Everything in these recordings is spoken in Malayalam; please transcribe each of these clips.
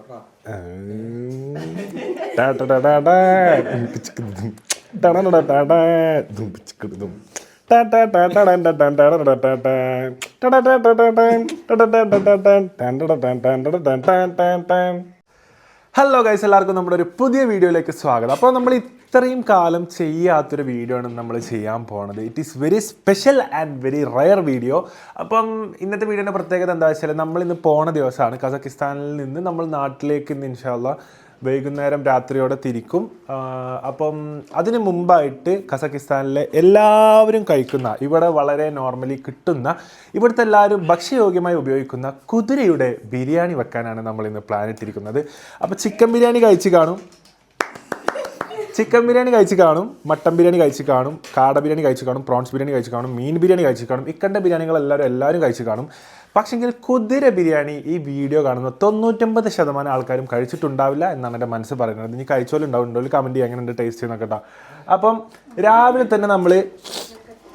ഹലോ ഗൈസ്, എല്ലാവർക്കും നമ്മുടെ ഒരു പുതിയ വീഡിയോയിലേക്ക് സ്വാഗതം. അപ്പോൾ നമ്മൾ ഇത്രയും കാലം ചെയ്യാത്തൊരു വീഡിയോ ആണ് നമ്മൾ ചെയ്യാൻ പോണത്. It is very special and very rare video. അപ്പം ഇന്നത്തെ വീഡിയോയുടെ പ്രത്യേകത എന്താ വെച്ചാൽ, നമ്മളിന്ന് പോണ ദിവസമാണ്. കസാക്കിസ്ഥാനിൽ നിന്ന് നമ്മൾ നാട്ടിലേക്ക് ഇന്ന് ഇൻഷാ അല്ലാഹ് വൈകുന്നേരം രാത്രിയോടെ തിരിക്കും. അപ്പം അതിന് മുമ്പായിട്ട് കസാക്കിസ്ഥാനിലെ എല്ലാവരും കഴിക്കുന്ന, ഇവിടെ വളരെ നോർമലി കിട്ടുന്ന, ഇവിടുത്തെ എല്ലാവരും ഭക്ഷ്യയോഗ്യമായി ഉപയോഗിക്കുന്ന കുതിരയുടെ ബിരിയാണി വെക്കാനാണ് നമ്മൾ ഇന്ന് പ്ലാൻ ഇട്ടിരിക്കുന്നത്. അപ്പോൾ ചിക്കൻ ബിരിയാണി കഴിച്ച് കാണും, മട്ടൻ ബിരിയാണി കഴിച്ച് കാണും, കാട ബിരിയാണി കഴിച്ച് കാണും, പ്രോൺസ് ബിരിയാണി കഴിച്ച് കാണും, മീൻ ബിരിയാണി കഴിച്ച് കാണും. ഇക്കണ്ട ബിരിയാണികൾ എല്ലാവരും കഴിച്ച് കാണും. പക്ഷെങ്കിൽ കുതിര ബിരിയാണി ഈ വീഡിയോ കാണുന്ന 99% ആൾക്കാരും കഴിച്ചിട്ടുണ്ടാവില്ല എന്നാണ് എൻ്റെ മനസ്സ് പറയുന്നത്. ഇനി കഴിച്ചോലുണ്ടാവും, കമൻറ്റ് ചെയ്യാൻ എങ്ങനെയുണ്ട് ടേസ്റ്റ് ചെയ്യുന്നൊക്കെ കേട്ടോ. അപ്പം രാവിലെ തന്നെ നമ്മൾ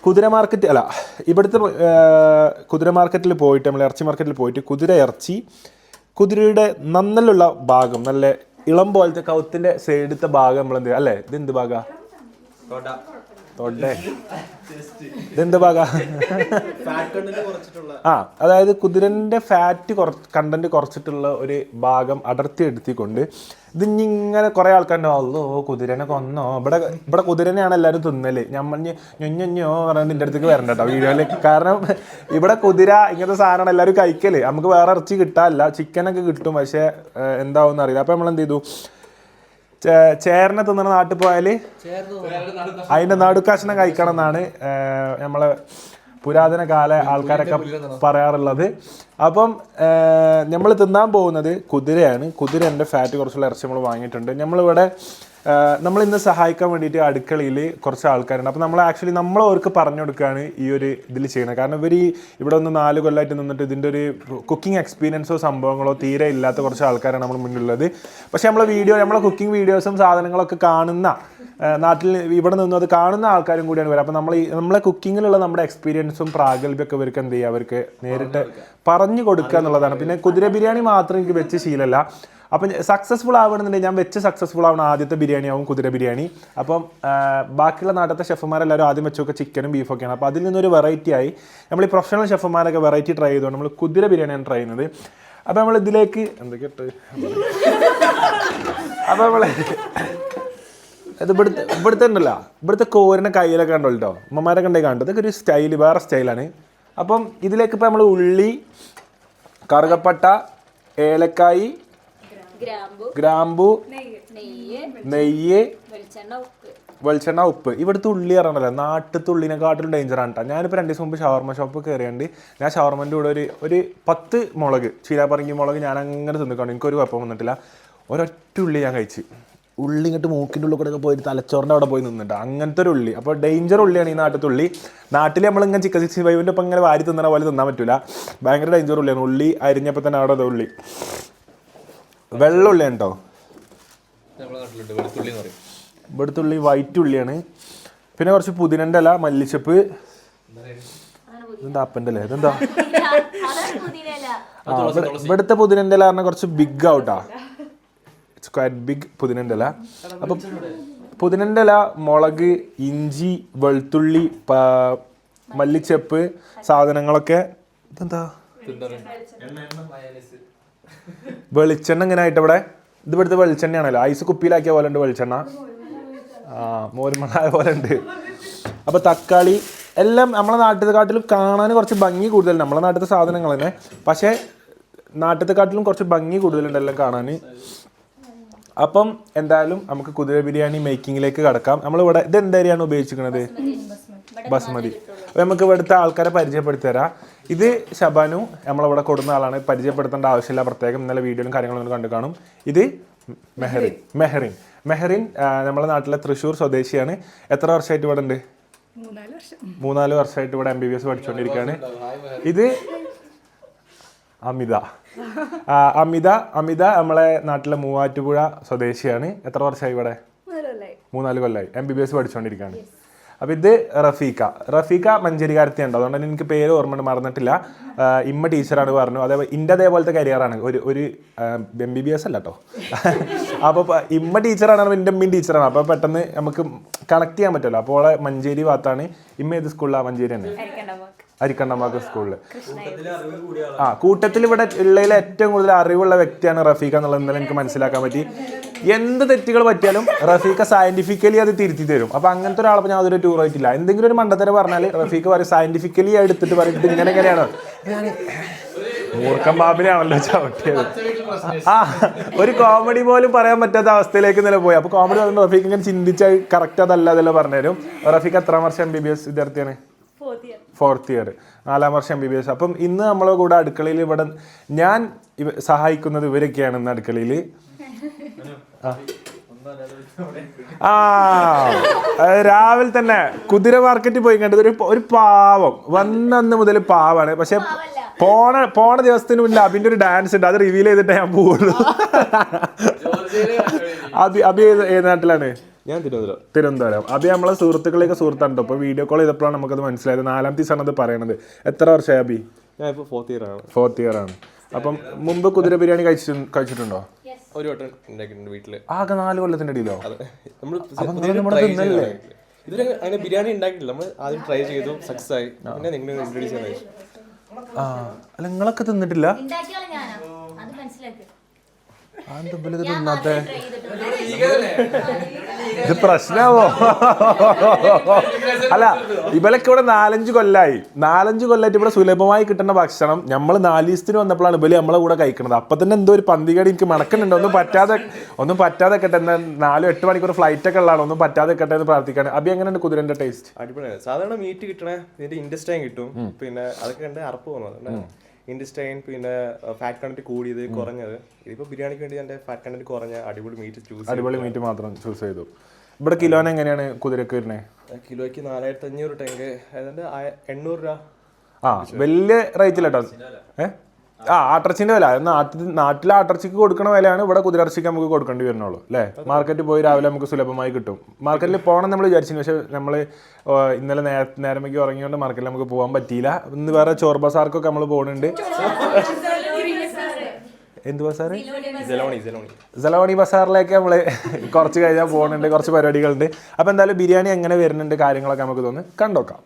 കുതിര മാർക്കറ്റിൽ പോയിട്ട്, നമ്മൾ ഇറച്ചി മാർക്കറ്റിൽ പോയിട്ട് കുതിരയുടെ നന്നലുള്ള ഭാഗം, നല്ല ഇളം പോലത്തെ കൗത്തിൻ്റെ സൈഡത്തെ ഭാഗം നമ്മൾ എന്ത് അല്ലേ, ഇതെന്ത് ഭാഗം, ഇതെന്ത് ഭാഗം, അതായത് കുതിരൻ്റെ ഫാറ്റ് കണ്ടന്റ് കുറച്ചിട്ടുള്ള ഒരു ഭാഗം അടർത്തി എടുത്തിക്കൊണ്ട് ഇതിങ്ങനെ കുറേ ആൾക്കാരുണ്ടോ, കുതിരനെ കൊന്നോ, ഇവിടെ കുതിരനെയാണ് എല്ലാവരും തിന്നല്, ഞൊഞ്ഞോ പറഞ്ഞിട്ട് എൻ്റെ അടുത്തേക്ക് വരണ്ട കേട്ടോ വീഡിയോയിൽ. കാരണം ഇവിടെ കുതിര ഇങ്ങനത്തെ സാധനമാണ് എല്ലാവരും കഴിക്കല്. നമുക്ക് വേറെ ഇറച്ചി കിട്ടാനില്ല, ചിക്കനൊക്കെ കിട്ടും, പക്ഷേ എന്താവും അറിയില്ല. അപ്പോൾ നമ്മൾ എന്ത് ചെയ്തു, ചേരനെ തിന്നണ നാട്ടിൽ പോയാൽ അതിൻ്റെ നടുക്കഷ്ണം കഴിക്കണം എന്നാണ് നമ്മളെ പുരാതന കാല ആൾക്കാരൊക്കെ പറയാറുള്ളത്. അപ്പം നമ്മൾ തിന്നാൻ പോകുന്നത് കുതിരയാണ്. കുതിരേൻ്റെ ഫാറ്റ് കുറച്ചുള്ള ഇറച്ചി നമ്മൾ വാങ്ങിയിട്ടുണ്ട്. നമ്മളിന്ന് സഹായിക്കാൻ വേണ്ടിയിട്ട് അടുക്കളയിൽ കുറച്ച് ആൾക്കാരുണ്ട്. അപ്പോൾ നമ്മൾ അവർക്ക് പറഞ്ഞു കൊടുക്കുകയാണ് ഈ ഒരു ഇതിൽ ചെയ്യുന്നത്. കാരണം ഇവിടെ ഒന്ന് 4 കൊല്ലമായിട്ട് നിന്നിട്ട് ഇതിൻ്റെ ഒരു കുക്കിംഗ് എക്സ്പീരിയൻസോ സംഭവങ്ങളോ തീരെ ഇല്ലാത്ത കുറച്ച് ആൾക്കാരാണ് നമ്മൾ മുന്നിലുള്ളത്. പക്ഷേ നമ്മളെ കുക്കിംഗ് വീഡിയോസും സാധനങ്ങളൊക്കെ കാണുന്ന, നാട്ടിൽ ഇവിടെ നിന്നും അത് കാണുന്ന ആൾക്കാരും കൂടിയാണ് വരിക. അപ്പോൾ നമ്മളെ കുക്കിങ്ങിലുള്ള നമ്മുടെ എക്സ്പീരിയൻസും പ്രാഗൽഭ്യമൊക്കെ അവർക്ക് എന്ത് ചെയ്യുക, അവർക്ക് നേരിട്ട് പറഞ്ഞു കൊടുക്കുക എന്നുള്ളതാണ്. പിന്നെ കുതിര ബിരിയാണി മാത്രം എനിക്ക് വെച്ച് ശീലമല്ല. അപ്പം സക്സസ്ഫുൾ ആവണമെന്നുണ്ടെങ്കിൽ ഞാൻ വെച്ച് സക്സസ്ഫുൾ ആവണം ആദ്യത്തെ ബിരിയാണി ആവും കുതിര ബിരിയാണി. അപ്പം ബാക്കിയുള്ള നാട്ടിലത്തെ ഷെഫുമാരെല്ലാവരും ആദ്യം വെച്ചൊക്കെ ചിക്കനും ബീഫൊക്കെയാണ്. അപ്പോൾ അതിൽ നിന്നൊരു വെറൈറ്റി ആയി നമ്മൾ ഈ പ്രൊഫഷണൽ ഷെഫുമാരൊക്കെ വെറൈറ്റി ട്രൈ ചെയ്തുകൊണ്ട് നമ്മൾ കുതിര ബിരിയാണിയാണ് ട്രൈ ചെയ്യുന്നത്. അപ്പോൾ നമ്മൾ ഇതിലേക്ക് ഇവിടുത്തെ കോരിനെ കയ്യിലൊക്കെ ഉണ്ടോ കേട്ടോ, അമ്മമാരൊക്കെ ഉണ്ടെങ്കിൽ കണ്ടു. ഇതൊക്കെ ഒരു സ്റ്റൈൽ, വേറെ സ്റ്റൈലാണ്. അപ്പം ഇതിലേക്ക് ഇപ്പോൾ നമ്മൾ ഉള്ളി, കറുകപ്പട്ട, ഏലക്കായി, ഗ്രാമ്പു, നെയ്യ്, വെളിച്ചെണ്ണ, ഉപ്പ്. ഇവിടുത്തെ ഉള്ളി അറിയണല്ലോ, നാട്ടിലത്തെ ഉള്ളിനെക്കാട്ടിലും ഡേഞ്ചറാണ് കേട്ടോ. ഞാനിപ്പോൾ 2 ദിവസം മുമ്പ് ഷവർമ ഷോപ്പ് കയറിയാണ്ട് ഞാൻ ഷവർമൻ്റെ കൂടെ ഒരു 10 മുളക്, ചീരാപ്പറങ്കി മുളക് ഞാൻ അങ്ങനെ തിന്നിക്കാണ്ട് എനിക്കൊരു കുഴപ്പം വന്നിട്ടില്ല. ഒരൊറ്റ ഉള്ളി ഞാൻ കഴിച്ച്, ഉള്ളി ഇങ്ങോട്ട് മൂക്കിൻ്റെ ഉള്ളിൽ കൂടെ പോയിട്ട് തലച്ചോറിൻ്റെ അവിടെ പോയി നിന്നിട്ട് അങ്ങനത്തെ ഒരു ഉള്ളി. അപ്പോൾ ഡേഞ്ചർ ഉള്ളിയാണ് ഈ നാട്ടിലത്തെ ഉള്ളി. നാട്ടിൽ നമ്മളിങ്ങനെ ചിക്കൻ 65 ഒപ്പം ഇങ്ങനെ വാരി തിന്നണ പോലെ തിന്നാൻ പറ്റില്ല, ഭയങ്കര ഡേഞ്ചർ ഉള്ളിയാണ്. ഉള്ളി അരിഞ്ഞപ്പോൾ തന്നെ അവിടെ ഉള്ളി വെള്ളുള്ളിയാണ് കേട്ടോ, വെളുത്തുള്ളി വൈറ്റ് ഉള്ളിയാണ്. പിന്നെ കുറച്ച് പുതിനൻ്റെ ഇല, മല്ലിച്ചപ്പ്, ഇതെന്താ അപ്പൻ്റെ അല്ലേ, ഇതെന്താ ഇവിടുത്തെ പുതിനൻ്റെ ഇല പറഞ്ഞാൽ കുറച്ച് ബിഗ് ഔട്ടാ, ഇറ്റ്സ് ക്വൈറ്റ് ബിഗ് പുതിനൻ്റെ ഇല. അപ്പം പുതിനൻ്റെ ഇല, മുളക്, ഇഞ്ചി, വെളുത്തുള്ളി, മല്ലിച്ചപ്പ് സാധനങ്ങളൊക്കെ. ഇതെന്താ വെളിച്ചെണ്ണ ഇങ്ങനെ ആയിട്ട് ഇവിടെ, ഇത് ഇവിടുത്തെ വെളിച്ചെണ്ണയാണല്ലോ, ഐസ് കുപ്പിയിലാക്കിയ പോലെ ഉണ്ട് വെളിച്ചെണ്ണ, മോരുമണായ പോലെ ഉണ്ട്. അപ്പോൾ തക്കാളി എല്ലാം നമ്മളെ നാട്ടിലെക്കാട്ടിലും കാണാൻ കുറച്ച് ഭംഗി കൂടുതലുണ്ട്, നമ്മളെ നാട്ടിലത്തെ സാധനങ്ങൾ തന്നെ, പക്ഷേ നാട്ടിലത്തെക്കാട്ടിലും കുറച്ച് ഭംഗി കൂടുതലുണ്ട് എല്ലാം കാണാൻ. അപ്പം എന്തായാലും നമുക്ക് കുതിര ബിരിയാണി മേക്കിങ്ങിലേക്ക് കടക്കാം. നമ്മളിവിടെ ഇത് എന്തരിയാണ് ഉപയോഗിച്ചിരിക്കുന്നത്, ബസ്മതി. അപ്പോൾ നമുക്ക് ഇവിടുത്തെ ആൾക്കാരെ പരിചയപ്പെടുത്തി തരാം. ഇത് ഷബാനു നമ്മളിവിടെ കൊടുക്കുന്ന ആളാണ്, പരിചയപ്പെടുത്തേണ്ട ആവശ്യമില്ല പ്രത്യേകം, ഇന്നലെ വീഡിയോയിലും കാര്യങ്ങളൊന്നും കണ്ടു കാണും. ഇത് മെഹറിൻ നമ്മളെ നാട്ടിലെ തൃശ്ശൂർ സ്വദേശിയാണ്. എത്ര വർഷമായിട്ട് ഇവിടെ ഉണ്ട്? 3-4 വർഷമായിട്ട് ഇവിടെ MBBS പഠിച്ചുകൊണ്ടിരിക്കുകയാണ്. ഇത് അമിത നമ്മളെ നാട്ടിലെ മൂവാറ്റുപുഴ സ്വദേശിയാണ്. എത്ര വർഷമായി ഇവിടെ? 3-4 കൊല്ലമായി MBBS പഠിച്ചുകൊണ്ടിരിക്കുകയാണ്. അപ്പോൾ ഇത് റഫീഖ മഞ്ചേരിക്കാരത്തിയുണ്ട്, അതുകൊണ്ട് തന്നെ എനിക്ക് പേര് ഓർമ്മ മറന്നിട്ടില്ല. ഇമ്മ ടീച്ചറാണ് പറഞ്ഞു. അതേപോലത്തെ കരിയറാണ്. ഒരു MBBS അല്ല കേട്ടോ. അപ്പോൾ ഇമ്മ ടീച്ചറാണ്, എൻ്റെ അമ്മയും ടീച്ചറാണ്. അപ്പോൾ പെട്ടെന്ന് നമുക്ക് കണക്ട് ചെയ്യാൻ പറ്റുമല്ലോ. അപ്പോൾ മഞ്ചേരി ഭാഗത്താണ്. ഇമ്മ ഏത് സ്കൂളിലാണ്? മഞ്ചേരി തന്നെ, അരിക്കണ്ടമാക്ക് സ്കൂളിൽ. കൂട്ടത്തിൽ ഇവിടെ ഉള്ളതിൽ ഏറ്റവും കൂടുതൽ അറിവുള്ള വ്യക്തിയാണ് റഫീഖ എന്നുള്ളത് ഇന്നലെ എനിക്ക് മനസ്സിലാക്കാൻ പറ്റി. എന്ത് തെറ്റുകൾ പറ്റിയാലും റഫീഖ സയന്റിഫിക്കലി അത് തിരുത്തി തരും. അപ്പോൾ അങ്ങനത്തെ ഒരാളപ്പോൾ ഞാൻ അതൊരു ടൂർ ആയിട്ടില്ല. എന്തെങ്കിലും ഒരു മണ്ടത്തരം പറഞ്ഞാൽ റഫീഖ പറയും സയന്റിഫിക്കലി എടുത്തിട്ട് പറഞ്ഞിട്ട് ഇങ്ങനെയാണ്. ഞാൻ മൂർഖം ബാബിനെയാണല്ലോ ചവിട്ടിയത്. ഒരു കോമഡി പോലും പറയാൻ പറ്റാത്ത അവസ്ഥയിലേക്ക് നില പോയി. അപ്പോൾ കോമഡി പറഞ്ഞ റഫീഖ് ഇങ്ങനെ ചിന്തിച്ചാൽ കറക്റ്റ് അതല്ല അതെല്ലാം പറഞ്ഞുതരും. റഫീഖ് എത്രാം വർഷം MBBS വിദ്യാർത്ഥിയാണ്? 4th ഇയർ, 4ാം വർഷം MBBS. അപ്പം ഇന്ന് നമ്മളെ കൂടെ അടുക്കളയിൽ ഇവിടെ ഞാൻ സഹായിക്കുന്നത് ഇവരൊക്കെയാണ്. ഇന്ന് അടുക്കളയിൽ രാവിലെ തന്നെ കുതിര മാർക്കറ്റിൽ പോയി കണ്ടത് ഒരു പാവം വന്നന്ന് മുതൽ പാവാണ്. പക്ഷെ പോണ ദിവസത്തിന് മുന്നിൽ അബിന്റെ ഒരു ഡാൻസ് ഉണ്ട്, അത് റിവീൽ ചെയ്തിട്ടേ ഞാൻ പോവുള്ളൂ. അബി ഏത് നാട്ടിലാണ്? ഞാൻ തിരുവനന്തപുരം. അബി നമ്മളെ സുഹൃത്തുക്കളൊക്കെ ഇപ്പൊ വീഡിയോ കോൾ ചെയ്തപ്പോഴാണ് നമുക്കത് മനസ്സിലായത്. 4ാം ദിവസമാണ് അത് പറയണത്. എത്ര വർഷമായി അബി? ഞാൻ ഇപ്പോൾ 4th ഇയർ ആണ്. അപ്പം മുമ്പ് കുതിര ബിരിയാണി കഴിച്ചിട്ടുണ്ടോ? ഒരു വട്ടം ഉണ്ടാക്കിയിട്ടുണ്ട് വീട്ടില്. ആകെ 4 കൊല്ലത്തിന്റെ ഇടയിലോ? ഇതുവരെ അങ്ങനെ ബിരിയാണി ഉണ്ടാക്കിയിട്ടില്ല. നമ്മൾ ആദ്യം ട്രൈ ചെയ്തു, സക്സസ് ആയി. പിന്നെ നിങ്ങൾ ഇൻട്രൊഡ്യൂസ് ചെയ്യാൻ കഴിച്ചു. അല്ല നിങ്ങളൊക്കെ തിന്നിട്ടില്ല? തിന്നാത്തെ ഇത് പ്രശ്നമാവോ? അല്ല ഇവലൊക്കെ ഇവിടെ 4-5 കൊല്ലായിട്ട് ഇവിടെ സുലഭമായി കിട്ടുന്ന ഭക്ഷണം നമ്മൾ 4 ദിവസത്തിന് വന്നപ്പോഴാണ് ഇവല് നമ്മളെ കൂടെ കഴിക്കുന്നത്. അപ്പൊ തന്നെ എന്തോ ഒരു പന്തികടി എനിക്ക് മണക്കുന്നുണ്ട്. ഒന്നും പറ്റാതെ കെട്ടെ. 4-8 മണിക്കൂർ ഫ്ലൈറ്റ് ഒക്കെ ഉള്ളതാണ്. ഒന്നും പറ്റാതെ കെട്ടെ എന്ന് പ്രാർത്ഥിക്കാണ്. അബി എങ്ങനെയുണ്ട് കുതിരന്റെ ടേസ്റ്റ്? അടിപൊളിയാണ്. സാധാരണ മീറ്റ് കിട്ടണേ ഇതിന്റെ ഇൻഡസ്റ്റൈൻ കിട്ടും. പിന്നെ അതൊക്കെ കണ്ട് അറപ്പ് പോകുന്നത് ഇൻഡസ്റ്റൈൻ. പിന്നെ ഫാറ്റ് കണ്ടന്റ് കൂടിയത് കുറഞ്ഞത്. ഇതിപ്പോ ബിരിയാണിക്ക് വേണ്ടി എന്റെ ഫാറ്റ് കണ്ടന്റ് കുറഞ്ഞ അടിപൊളി മീറ്റ് മാത്രം ചൂസ് ചെയ്തു. ഇവിടെ കിലോന് എങ്ങനെയാണ് കുതിരക്ക് വരുന്നത്? കിലോയ്ക്ക് 4500 ടെങ്ക്, ഏതാണ്ട് 800 രൂപ. വലിയ റേറ്റിലട്ടോ. ആട്ടിറച്ചിന്റെ വില നാട്ടിലെ ആട്ടിറച്ചിക്ക് കൊടുക്കണ വിലയാണ് ഇവിടെ കുതിരയിറച്ചിക്ക് നമുക്ക് കൊടുക്കേണ്ടി വരുന്നുള്ളൂ അല്ലേ? മാർക്കറ്റിൽ പോയി രാവിലെ നമുക്ക് സുലഭമായി കിട്ടും. മാർക്കറ്റിൽ പോകണം നമ്മൾ വിചാരിച്ചു, പക്ഷെ നമ്മൾ ഇന്നലെ നേരമേക്ക് ഉറങ്ങിയോണ്ട് മാർക്കറ്റിൽ നമുക്ക് പോകാൻ പറ്റിയില്ല. ഇന്ന് വേറെ ചോർ ബസാർക്കൊക്കെ നമ്മൾ പോകുന്നുണ്ട്. എന്ത് ബസാറ്? സലോണി ബസാറിലേക്ക് നമ്മൾ കുറച്ച് കഴിഞ്ഞാൽ പോകുന്നുണ്ട്. കുറച്ച് പരിപാടികളുണ്ട്. അപ്പൊ എന്തായാലും ബിരിയാണി എങ്ങനെ വരുന്നുണ്ട് കാര്യങ്ങളൊക്കെ നമുക്ക് തോന്നുന്നു കണ്ടോക്കാം.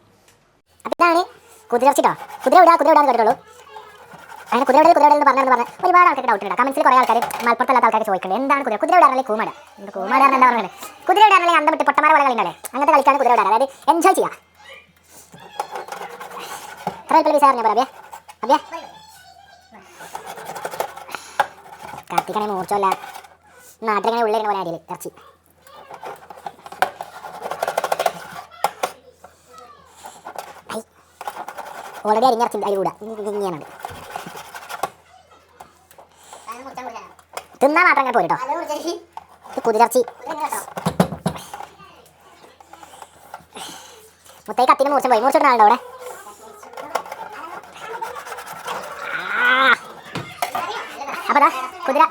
അങ്ങനെ കുതിരയുടെ എന്ന് പറഞ്ഞു ഒരുപാട് ആൾക്കാർക്ക് ഡൗട്ട് ഉണ്ട്. കമന്റ്സിൽ കുറേ ആൾക്കാർ മലപ്പുറത്തല്ലാത്ത ആൾക്കാർ ചോദിക്കുന്നത് എന്താണ് കുതിരയുടെ ഇടാറല്ലേ കൂമട? കൂമട എന്താ പറയുന്നത്? കുതിരയുടെ ഇടാറല്ലേ അന്തം വിട്ട് പൊട്ടന്മാരെ പോലെ കളിണ്ടല്ലേ? അങ്ങനത്തെ കളിക്കാണ് കുതിരയുടെ ഇടാറ്. അതായത് എൻജോയ് ചെയ്യാം. എത്ര വിസ പറഞ്ഞു അബ്യ? കാർത്തികണെ മൂർച്ചല്ല നാട്ടിലിങ്ങനെ ഉള്ളിരുന്ന പോലെ അരിയിൽ ഇറച്ചി. ഓൾറെഡി അരിഞ്ഞിറച്ചി അതിൽ കൂടെ ഇങ്ങനെയാണ് തിന്നാൻ മാത്രം അങ്ങനെ പോയിട്ടോ. കുതിരച്ചി മുത്തൈ കത്തിന് മൂർച്ച പോയി. മൂർച്ചിട്ട് ആളുണ്ടോ അവിടെ? അപ്പതാ കുതിര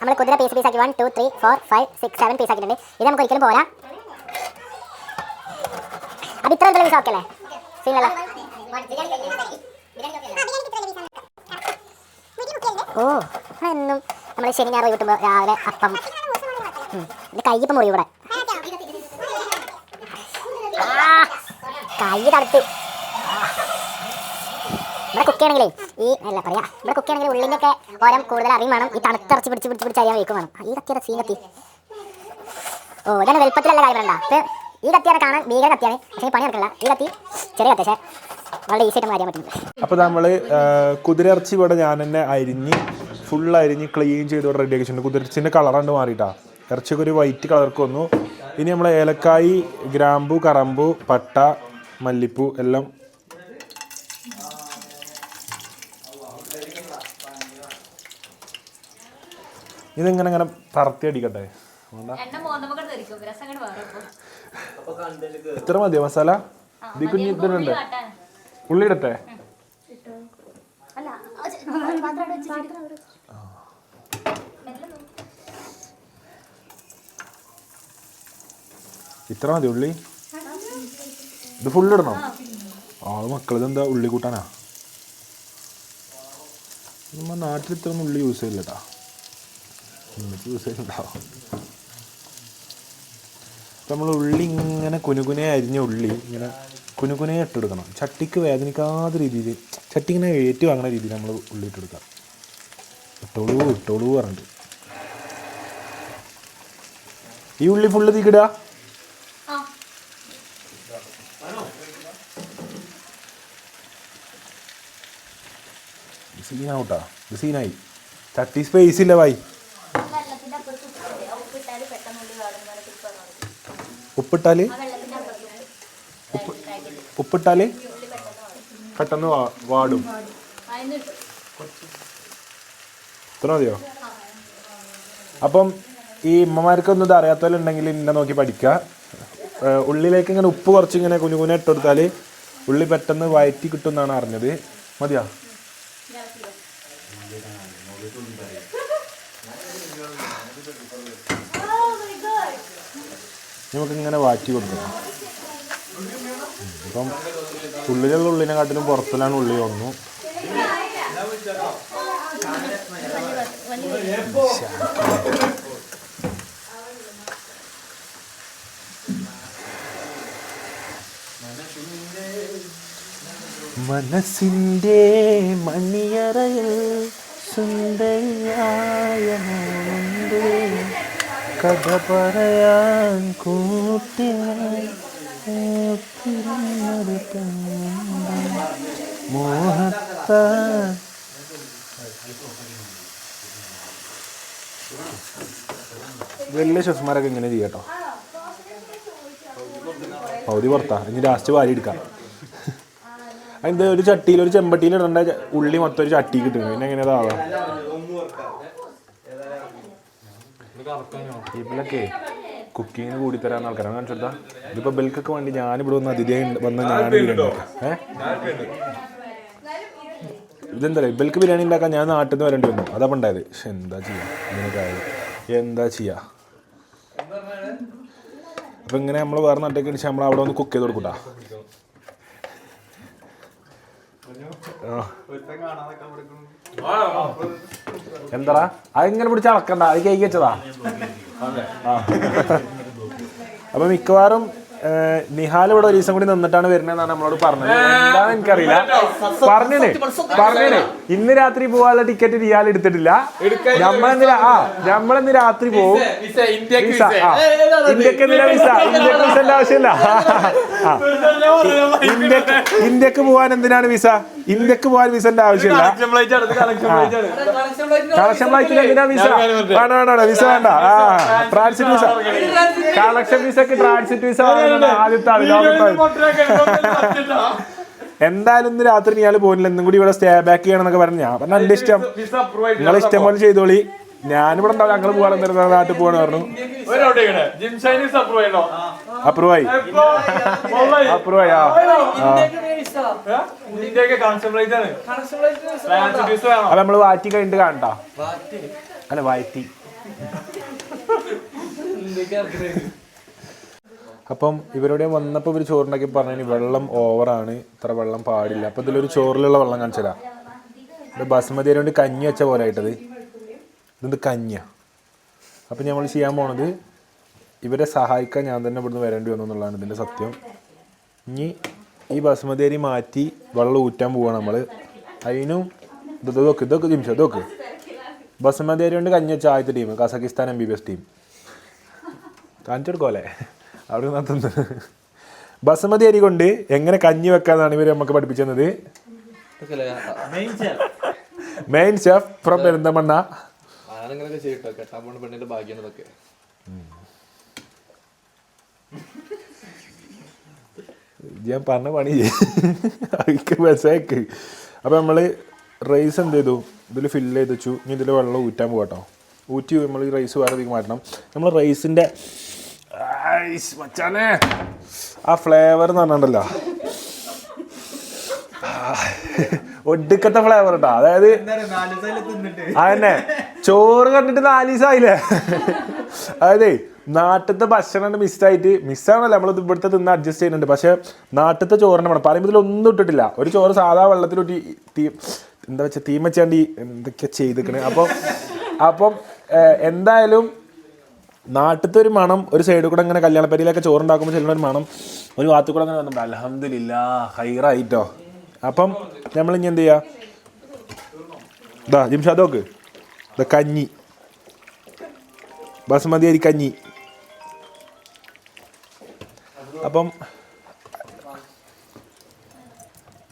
നമ്മൾ കുതിര പീസാക്കി 1 2 3 4 5 6 7 പീസാക്കിയിട്ടുണ്ട്. ഇത് നമുക്ക് ഒരിക്കലും പോരാ. അത് ഇത്ര എന്തെങ്കിലും പീസ് ഓക്കെ അല്ലേ? സീനല്ല. ഓ എന്നും നമ്മൾ ശനി ഞായർ കിട്ടുമ്പോൾ രാവിലെ അപ്പം എൻ്റെ കയ്യിപ്പം മുറി ഇവിടെ കൈ തടുത്ത് ഇവിടെ കുക്ക് ചെയ്യണമെങ്കിലേ ഇവിടെ കുക്ക് ചെയ്യണമെങ്കിൽ ഉള്ളിൻ്റെ ഒക്കെ ഓരം കൂടുതൽ അറിയും വേണം. ഈ തണുത്തിറച്ചി പിടിച്ച് അറിയാൻ വയ്ക്കും വേണം. ഈ കത്തിയുടെ സീൻ കത്തി ഇതാണ് വലുപ്പത്തിലല്ല കാര്യം വേണ്ട. ഈ കത്തിയാണ് കാണാൻ ഭീകര കത്തിയാണ്, പക്ഷേ പണി നടക്കില്ല. ഈ കത്തി ചെറിയ കത്തി, പക്ഷേ വളരെ ഈസി ആയിട്ട് അറിയാൻ പറ്റും. അപ്പോൾ നമ്മൾ കുതിരയിറച്ചി ഇവിടെ ഞാൻ തന്നെ ഫുൾ അരിഞ്ഞ് ക്ലീൻ ചെയ്ത് ഇവിടെ റെഡി ആക്കിയിട്ടുണ്ട്. കുതിരച്ചിൻ്റെ കളറാണ്ട് മാറിയിട്ടാ. ഇറച്ചിയൊക്കെ ഒരു വൈറ്റ് കളർക്ക് വന്നു. ഇനി നമ്മൾ ഏലക്കായി, ഗ്രാമ്പു, കറമ്പു, പട്ട, മല്ലിപ്പൂ എല്ലാം ഇതിങ്ങനെ പറത്തി അടിക്കട്ടെ. ഇത്ര മതിയോ മസാല? ഇത് കുഞ്ഞി ഇതിനുണ്ട്. ഉള്ളി ഇടട്ടെ? ഇത്ര മതി ഉള്ളി? ഇത് ഫുള്ള് ഇടണോ? മക്കളത് എന്താ ഉള്ളി കൂട്ടാനാ? നമ്മൾ നാട്ടിൽ ഇത്രയൊന്നും ഉള്ളി യൂസ് ചെയ്യില്ല കേട്ടാ, യൂസ് ചെയ്യുന്നുണ്ടാവും. അപ്പം നമ്മൾ ഉള്ളി ഇങ്ങനെ കുനുകുനെ അരിഞ്ഞ ഉള്ളി ഇങ്ങനെ കുനുകുനെ ഇട്ടെടുക്കണം. ചട്ടിക്ക് വേദനിക്കാത്ത രീതിയിൽ, ചട്ടി ഇങ്ങനെ ഏറ്റു വാങ്ങുന്ന രീതിയിൽ നമ്മൾ ഉള്ളി ഇട്ടെടുക്കാം. ഇട്ടോളൂ പറഞ്ഞിട്ട് ഈ ഉള്ളി ഫുള്ള് തീക്കിടുക. സീനാവട്ടാ, ഇത് സീനായി. ചട്ടി സ്പേസ് ഇല്ല ഭായി. ഉപ്പിട്ടാല് പെട്ടെന്ന് വാടും. ഇത്ര മതിയോ? അപ്പം ഈ ഉമ്മമാർക്കൊന്നും ഇത് അറിയാത്തവരുണ്ടെങ്കിൽ ഇന്നെ നോക്കി പഠിക്കുക. ഉള്ളിലേക്ക് ഇങ്ങനെ ഉപ്പ് കുറച്ച് ഇങ്ങനെ കുനുകുന ഇട്ടെടുത്താൽ ഉള്ളി പെട്ടെന്ന് വയറ്റി കിട്ടും എന്നാണ് അറിഞ്ഞത്. മതിയാ? നമുക്കിങ്ങനെ വാറ്റി കൊടുക്കണം. ഇപ്പം ഉള്ളിലുള്ള ഉള്ളിനെക്കാട്ടിലും പുറത്തിലാണ് ഉള്ളി വന്നു. മനസ്സിൻ്റെ മണിയറയിൽ സുന്ദരിയായ മോളുണ്ട്, കഥ പറയാൻ കൂട്ടിനായി മോഹത്താൽ. വലിയ ഷെഫ്മാരൊക്കെ ഇങ്ങനെ ചെയ്യട്ടോ. പകുതി പുറത്താ, ഇനി ലാസ്റ്റ് വാരി എടുക്കാം. അതിൻ്റെ ഒരു ചട്ടിയിൽ ഒരു ചെമ്പട്ടിയിൽ ഇടേണ്ട ഉള്ളി മൊത്തം ഒരു ചട്ടി കിട്ടുന്നു. പിന്നെ എങ്ങനെ അതാവാം? ഇതിലൊക്കെ കുക്കിങ്ങിന് കൂടി തരാൻ ആൾക്കാരാണ് കാണിച്ചു കൊടുത്താൽ. ഇതിപ്പോൾ ബെൽക്കൊക്കെ വേണ്ടി ഞാനിവിടെ വന്ന് അതിഥിയായി വന്ന ഞാൻ ഇതെന്താ പറയുക, ബെൽക്ക് ബിരിയാണി ഉണ്ടാക്കാൻ ഞാൻ നാട്ടിൽ നിന്ന് വരേണ്ടി വന്നു. അതപ്പം ഉണ്ടായത്. പക്ഷെ എന്താ ചെയ്യുക, ഇങ്ങനെയൊക്കെ ആയത് എന്താ ചെയ്യുക. അപ്പം ഇങ്ങനെ നമ്മൾ വേറെ നാട്ടിലേക്ക് അടിച്ച് നമ്മൾ അവിടെ വന്ന് കുക്ക് ചെയ്ത് കൊടുക്കൂട്ടാ. എന്താടാ അതിങ്ങനെ പിടിച്ച് അളക്കണ്ട, അത് കൈ വെച്ചതാ. അപ്പൊ മിക്കവാറും നിഹാൽ ഇവിടെ ഒരു ദിവസം കൂടി നിന്നിട്ടാണ് വരുന്നതെന്നാണ് നമ്മളോട് പറഞ്ഞത്. എന്താണെന്ന് എനിക്കറിയില്ല. പറഞ്ഞേ ഇന്ന് രാത്രി പോകാനുള്ള ടിക്കറ്റ് നിഹാൽ എടുത്തിട്ടില്ല. നമ്മളിന്ന് രാത്രി പോവും. ഇന്ത്യക്ക് എന്തിനാ വിസ? ഇന്ത്യക്ക് വിസന്റെ ആവശ്യമില്ല. ഇന്ത്യക്ക് പോകാൻ എന്തിനാണ് വിസ? ഇന്ത്യക്ക് പോകാൻ വിസന്റെ ആവശ്യമില്ല. കളക്ഷൻ ഫ്ലൈറ്റിന് എന്തിനാ വിസ? വേണ്ട വിസ വേണ്ട. ട്രാൻസിറ്റ് വിസ, കളക്ഷൻ വിസക്ക് ട്രാൻസിറ്റ് വിസ ആദ്യത്തെ ആള് ലോകത്തായി. എന്തായാലും ഇന്ന് രാത്രി ഇയാൾ പോയില്ല, ഇന്നും കൂടി ഇവിടെ സ്റ്റേ ബാക്ക് ചെയ്യണമെന്നൊക്കെ പറഞ്ഞു. ഞാൻ പറഞ്ഞ എന്റെ ഇഷ്ടം, നിങ്ങളെ ഇഷ്ടം പോലെ ചെയ്തോളി, ഞാനിവിടെ ഉണ്ടാവും. ഞങ്ങൾ പോകാൻ നാട്ടിൽ പോകണമെന്ന് പറഞ്ഞു. അപ്രൂവായി. അപ്പൊ നമ്മള് വാറ്റി കഴിഞ്ഞിട്ട് കാണട്ടാ. അല്ല വാറ്റി. അപ്പം ഇവരോടെ വന്നപ്പോൾ ഇവർ ചോറുണ്ടാക്കി പറഞ്ഞു വെള്ളം ഓവറാണ്, ഇത്ര വെള്ളം പാടില്ല. അപ്പം ഇതിലൊരു ചോറിലുള്ള വെള്ളം കാണിച്ചു തരാം. ഇത് ബസ്മതി അരി കൊണ്ട് കഞ്ഞി വെച്ച പോലെ ആയിട്ടത്. ഇതെന്ത് കഞ്ഞിയാ. അപ്പം നമ്മൾ ചെയ്യാൻ പോണത് ഇവരെ സഹായിക്കാൻ ഞാൻ തന്നെ ഇവിടുന്ന് വരേണ്ടി വന്നു എന്നുള്ളതാണ് ഇതിൻ്റെ സത്യം. ഇനി ഈ ബസ്മതി അരി മാറ്റി വെള്ളം ഊറ്റാൻ പോവാണ് നമ്മൾ. അതിനും ഇതൊക്കെ ജിംഷ ഇതൊക്കെ ബസ്മതി അരി കൊണ്ട് കഞ്ഞി വെച്ച ആദ്യത്തെ ടീം കസാക്കിസ്ഥാൻ MBBS ടീം കാണിച്ചെടുക്കോല്ലേ അവിടെ നിന്നത്. ബസ്മതി അരി കൊണ്ട് എങ്ങനെ കഞ്ഞി വെക്കാന്നാണ് ഇവർ നമുക്ക് പഠിപ്പിച്ചു തന്നത്. Main chef from Perinthalmanna. ഞാൻ പറഞ്ഞ പണി ബസ്സേക്ക്. അപ്പം നമ്മൾ റൈസ് എന്ത് ചെയ്തു, ഇതിൽ ഫില്ല് ചെയ്ത് വെച്ചു. ഇനി ഇതിൽ വെള്ളം ഊറ്റാൻ പോകട്ടോ. ഊറ്റി നമ്മൾ ഈ റൈസ് വേറെ ഇതിലേക്ക് മാറ്റണം. നമ്മൾ റൈസിൻ്റെ മച്ചാനെ ആ ഫ്ലേവർ എന്ന് പറഞ്ഞിട്ടുണ്ടല്ലോ, ഒടുക്കത്തെ ഫ്ലേവർ കേട്ടോ. അതായത് അതന്നെ ചോറ് കണ്ടിട്ട് 4 ദിവസമായില്ലേ. അതായത് നാട്ടിലത്തെ ഭക്ഷണം മിസ്സാണല്ലോ നമ്മളിത് ഇവിടുത്തെ തിന്ന് അഡ്ജസ്റ്റ് ചെയ്യുന്നുണ്ട്. പക്ഷെ നാട്ടിലത്തെ ചോറിന് വേണം പറയുമ്പോൾ ഇതിലൊന്നും ഇട്ടിട്ടില്ല. ഒരു ചോറ് സാധാ വെള്ളത്തിലൂട്ടി എന്താ വെച്ചാൽ തീമച്ചാണ്ടി എന്തൊക്കെ ചെയ്തിക്കണേ. അപ്പം എന്തായാലും നാട്ടിലത്തെ ഒരു മണം ഒരു സൈഡിൽ കൂടെ അങ്ങനെ കല്യാണപ്പരിയിലൊക്കെ ചോറുണ്ടാക്കുമ്പോൾ ചെല്ലുന്ന ഒരു മണം ഒരു ഭാഗത്തു കൂടെ അങ്ങനെ വന്നിട്ടുണ്ട്. അൽഹംദുലില്ലാ ഹൈറായിട്ടോ. അപ്പം നമ്മളിനി എന്ത് ചെയ്യുക, ഇതാ ജിംഷാദോക്ക് ഇതാ കഞ്ഞി, ബസുമതി അരി കഞ്ഞി. അപ്പം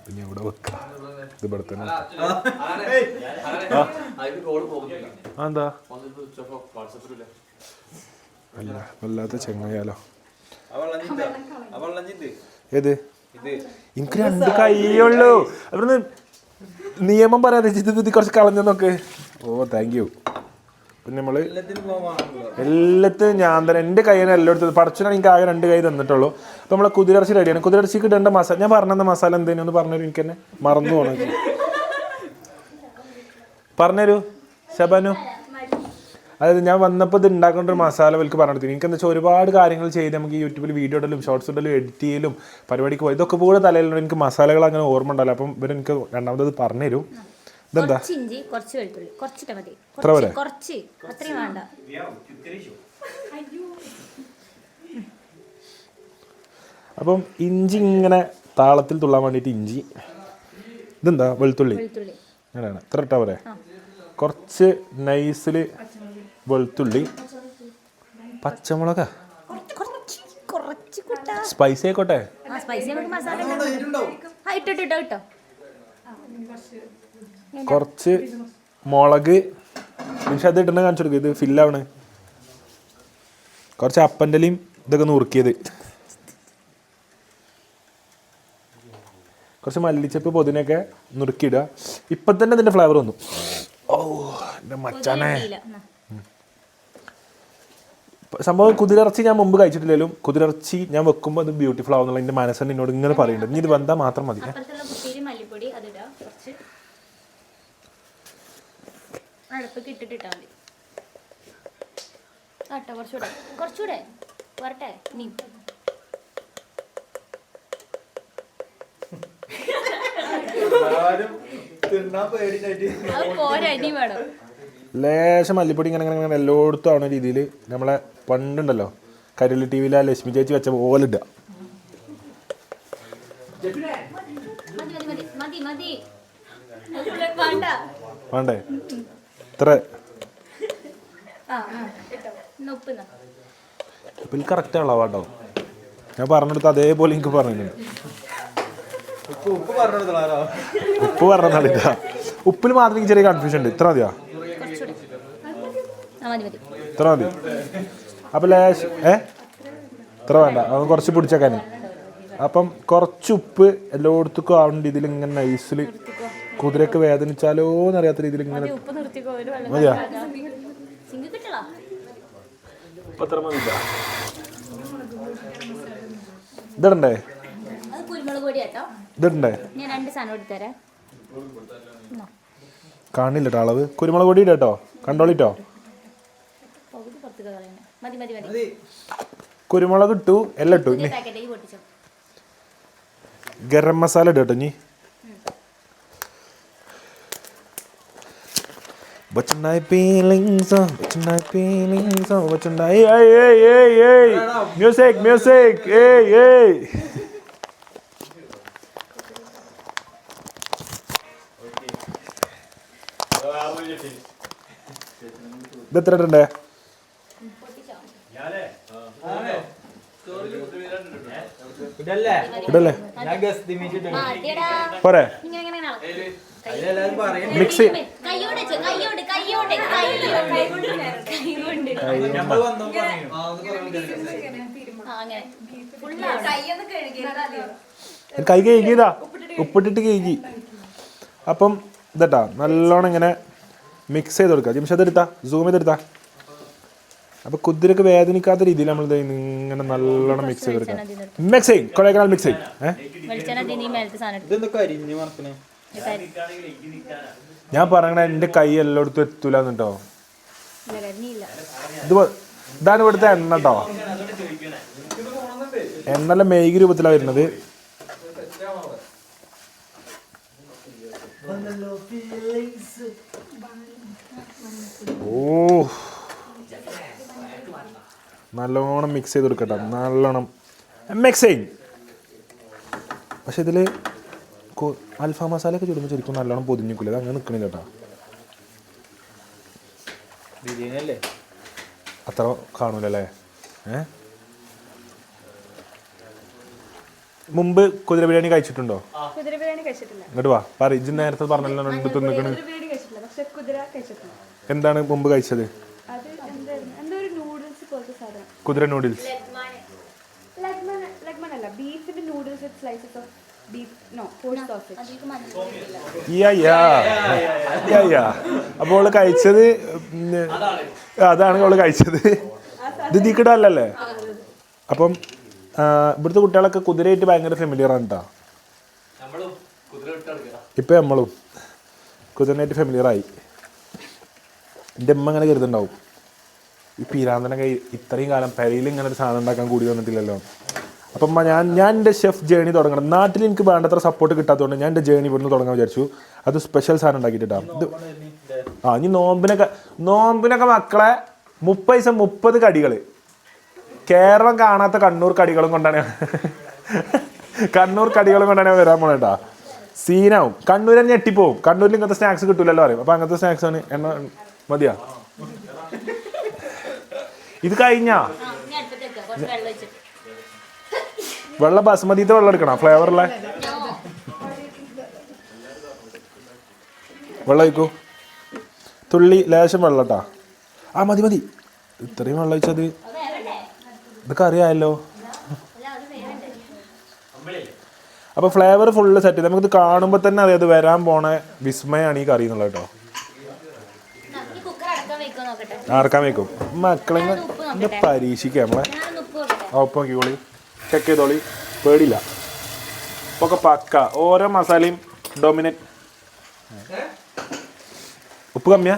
പിന്നെ ഇവിടെ വെക്കാം, ഇത് ഇവിടെ തന്നെ. എന്താ അല്ല വല്ലാത്ത ചെങ്ങയാലോ. ഏത് എനിക്ക് 2 കൈയുള്ളൂ. അവിടുന്ന് നിയമം പറയാതെ ഇത് കുറച്ച് കളഞ്ഞെന്നൊക്കെ. ഓ താങ്ക് യു. പിന്നെ നമ്മള് എല്ലാത്തിനും ഞാൻ തന്നെ എൻ്റെ കയ്യിൽ എല്ലാം എടുത്തത്. പടച്ചിനാണ് എനിക്ക് ആകെ 2 കൈ തന്നിട്ടുള്ളൂ. അപ്പം നമ്മളെ കുതിരയിറച്ചി റെഡിയാണ്. കുതിരയിറച്ചിക്ക് ഇടേണ്ട മസാല ഞാൻ പറഞ്ഞ മസാല എന്തേലും ഒന്ന് പറഞ്ഞുതരും. എനിക്ക് തന്നെ മറന്നു പോകണം. പറഞ്ഞുതരൂ ശബാനു. അതായത് ഞാൻ വന്നപ്പോൾ ഇത് ഉണ്ടാക്കേണ്ട ഒരു മസാല വിൽക്ക് പറഞ്ഞെടുത്തു. എനിക്ക് എന്താ വെച്ചാൽ ഒരുപാട് കാര്യങ്ങൾ ചെയ്ത് നമുക്ക് യൂട്യൂബിൽ വീഡിയോ ഇടലും ഷോർട്സ് ഇടലും എഡിറ്റ് ചെയ്യലും പരിപാടിക്ക് പോയി ഇതൊക്കെ കൂടെ തലയിലുണ്ട്. എനിക്ക് മസാലകൾ അങ്ങനെ ഓർമ്മ ഉണ്ടല്ലോ. അപ്പം ഇവർ എനിക്ക് രണ്ടാമത് പറഞ്ഞുതരും. ഇതെന്താ എത്ര വരെ? അപ്പം ഇഞ്ചി ഇങ്ങനെ താളത്തിൽ തുള്ളാൻ വേണ്ടിയിട്ട് ഇഞ്ചി. ഇതെന്താ വെളുത്തുള്ളി. അങ്ങനെയാണ്. എത്ര ഇട്ടാ പോരെ? കുറച്ച് നൈസിൽ വെളുത്തുള്ളി, പച്ചമുളക, സ്പൈസി ആയിക്കോട്ടെ. കുറച്ച് മുളക്. പക്ഷെ അത് ഇടണ കാണിച്ചു കൊടുക്കും. ഇത് ഫില്ലാവണ്. കുറച്ച് അപ്പൻ്റെലയും ഇതൊക്കെ നുറുക്കിയത്, കുറച്ച് മല്ലിച്ചപ്പ് പൊതിനൊക്കെ നുറുക്കിയിടുക. ഇപ്പം തന്നെ ഇതിൻ്റെ ഫ്ലേവർ വന്നു. ഓ എൻ്റെ മച്ചാനെ. സംഭവം കുതിരയിറച്ചി ഞാൻ മുമ്പ് കഴിച്ചിട്ടില്ലെങ്കിലും കുതിരയിറച്ചി ഞാൻ വെക്കുമ്പോൾ അത് ബ്യൂട്ടിഫുൾ ആവുന്നുള്ള എൻ്റെ മനസ്സിന് എന്നോട് ഇങ്ങനെ പറയുന്നുണ്ട്. ഇനി ഇത് വന്നാൽ മാത്രം മതി. ലേശം മല്ലിപ്പൊടി ഇങ്ങനെ ഇങ്ങനെ എല്ലായിടത്തും ആവുന്ന രീതിയിൽ നമ്മളെ പണ്ടുണ്ടല്ലോ കരളി ടി വിയിൽ ആ ലക്ഷ്മി ചേച്ചി വെച്ച പോലെ ഇടുക. വേണ്ടേ? ഇത്ര ഇപ്പം കറക്റ്റ് ആണല്ലോ കേട്ടോ. ഞാൻ പറഞ്ഞെടുത്ത് അതേപോലെ എനിക്ക് പറഞ്ഞിട്ടുണ്ട്. ഉപ്പ് പറഞ്ഞില്ല. ഉപ്പിൽ മാത്രം എനിക്ക് ചെറിയ കൺഫ്യൂഷൻ ഉണ്ട്. ഇത്ര മതിയോ? ഇത്ര മതി. അപ്പം ലേശം ഇത്ര വേണ്ട, അത് കുറച്ച് പിടിച്ചേക്കാൻ. അപ്പം കുറച്ച് ഉപ്പ് എല്ലായിടത്തേക്കും ആവേണ്ട ഇതിൽ ഇങ്ങനെ നൈസിൽ കുതിരക്ക് വേദനിച്ചാലോ എന്നറിയാത്ത രീതിയിൽ ഇങ്ങനെ മതിയാ? ഇത്ര മതില്ല. ഇതണ്ടേ? ഇതണ്ടേ? കാണില്ല കേട്ടോ അളവ്. കുരുമുളക് പൊടി ഇട്ടോ, കണ്ടോളിട്ടോ. കുരുമുളക് ഇട്ടു, എല്ലാം ഇട്ടു. ഇനി ഗരം മസാല ഇട്ടോ. ഇനി മ്യൂസിക് മ്യൂസിക്. ഇതെത്ര ഇടണ്ടേ? ഇടല്ലേ? പോരെ? മിക്സി കൈ കഴുകിയതാ, ഉപ്പിട്ടിട്ട് കഴുകി. അപ്പം ഇതട്ടാ നല്ലോണം ഇങ്ങനെ മിക്സ് ചെയ്ത് കൊടുക്കുക. ജിംഷ എടുത്താ, സൂം ചെയ്തെടുത്താ. അപ്പൊ കുതിരക്ക് വേദനിക്കാത്ത രീതിയിൽ നമ്മൾ ഇങ്ങനെ നല്ലോണം മിക്സ് ചെയ്ത് കൊടുക്കുക. Mixing Kodaikanal mixing. ഞാൻ പറയണ എൻ്റെ കൈ എല്ലായിടത്തും എത്തൂലെന്ന് കേട്ടോ. ഇതാണ് ഇവിടുത്തെ എണ്ണ കേട്ടോ. എണ്ണല്ല മെഴുകി രൂപത്തിലാണ് വരുന്നത്. ഓ നല്ലോണം മിക്സ് ചെയ്ത് കൊടുക്കട്ടെ, നല്ലോണം മിക്സ് ചെയ്യും. പക്ഷെ ഇതിൽ അൽഫാം മസാല ഒക്കെ ചുടുമ്പോൾ ശരിക്കും നല്ലോണം പൊതിഞ്ഞിക്കില്ല, അത് അങ്ങനെ നിൽക്കണില്ല കേട്ടോ. അത്ര കാണൂലല്ലേ? മുമ്പ് കുതിര ബിരിയാണി കഴിച്ചിട്ടുണ്ടോ? ഇങ്ങോട്ട് വാ പറ. ഇജ്ജ് നേരത്തെ പറഞ്ഞല്ലോ തിന്നിക്കണ്. എന്താണ് മുമ്പ് കഴിച്ചത്? കുതിര നൂഡിൽസ്. അപ്പോൾ അവള് കഴിച്ചത് അതാണ് അവള് കഴിച്ചത്. ഇത് ദിക്കിടല്ലേ? അപ്പം ഇവിടുത്തെ കുട്ടികളൊക്കെ കുതിരയായിട്ട് ഭയങ്കര ഫെമിലിയർ ആണ് കേട്ടോ. ഇപ്പൊ നമ്മളും കുതിരനായിട്ട് ഫെമിലിയർ ആയി. എൻ്റെ അമ്മ ഇങ്ങനെ കരുതുണ്ടാവും ഈ പീരാന്തനൊക്കെ ഇത്രയും കാലം പെരയിൽ ഇങ്ങനെ ഒരു സാധനം ഉണ്ടാക്കാൻ കൂടി വന്നിട്ടില്ലല്ലോ. അപ്പം ഞാൻ എൻ്റെ ഷെഫ് ജേണി തുടങ്ങണം. നാട്ടിൽ എനിക്ക് വേണ്ടത്ര സപ്പോർട്ട് കിട്ടാത്തതുകൊണ്ട് ഞാൻ എൻ്റെ ജേണി ഇവിടുന്ന് തുടങ്ങാൻ വിചാരിച്ചു. അത് സ്പെഷ്യൽ സാധനം ഉണ്ടാക്കിയിട്ടാണ് ഇത്. ഇനി നോമ്പിനൊക്കെ മക്കളെ 30 കടികൾ. കേരളം കാണാത്ത കണ്ണൂർ കടികളും കൊണ്ടാണ് വരാൻ പോണേട്ടാ. സീനാവും. കണ്ണൂർ തന്നെ ഞെട്ടിപ്പോവും. കണ്ണൂരിൽ ഇങ്ങനത്തെ സ്നാക്സ് കിട്ടൂലല്ലോ പറയും. അപ്പം അങ്ങനത്തെ സ്നാക്സ് ആണ്. എണ്ണ മതിയാ? ഇത് കഴിഞ്ഞാ വെള്ളം ബസ്മതിത്തെ വെള്ളം എടുക്കണം. ഫ്ലേവറുള്ള വെള്ളം ഒഴിക്കൂ. തുള്ളി ലേശം വെള്ളം കേട്ടാ. മതി. ഇത്രയും വെള്ളം ഒഴിച്ചത് ഇതൊക്കെ അറിയാമല്ലോ. അപ്പോൾ ഫ്ലേവർ ഫുള്ള് സെറ്റ് ചെയ്ത് നമുക്കിത് കാണുമ്പോൾ തന്നെ അറിയാം അത് വരാൻ പോണ വിസ്മയാണ് ഈ കറി എന്നുള്ളത് കേട്ടോ. ആർക്കാൻ വെക്കും മക്കളെ പരീക്ഷിക്കാം നമ്മളെ. ഒപ്പം നോക്കിക്കോളി, ചെക്ക് ചെയ്തോളി, പേടിയില്ല. ഇപ്പൊ ഒക്കെ പക്ക. ഓരോ മസാലയും ഡോമിനേറ്റ്. ഉപ്പ് കമ്മിയാ?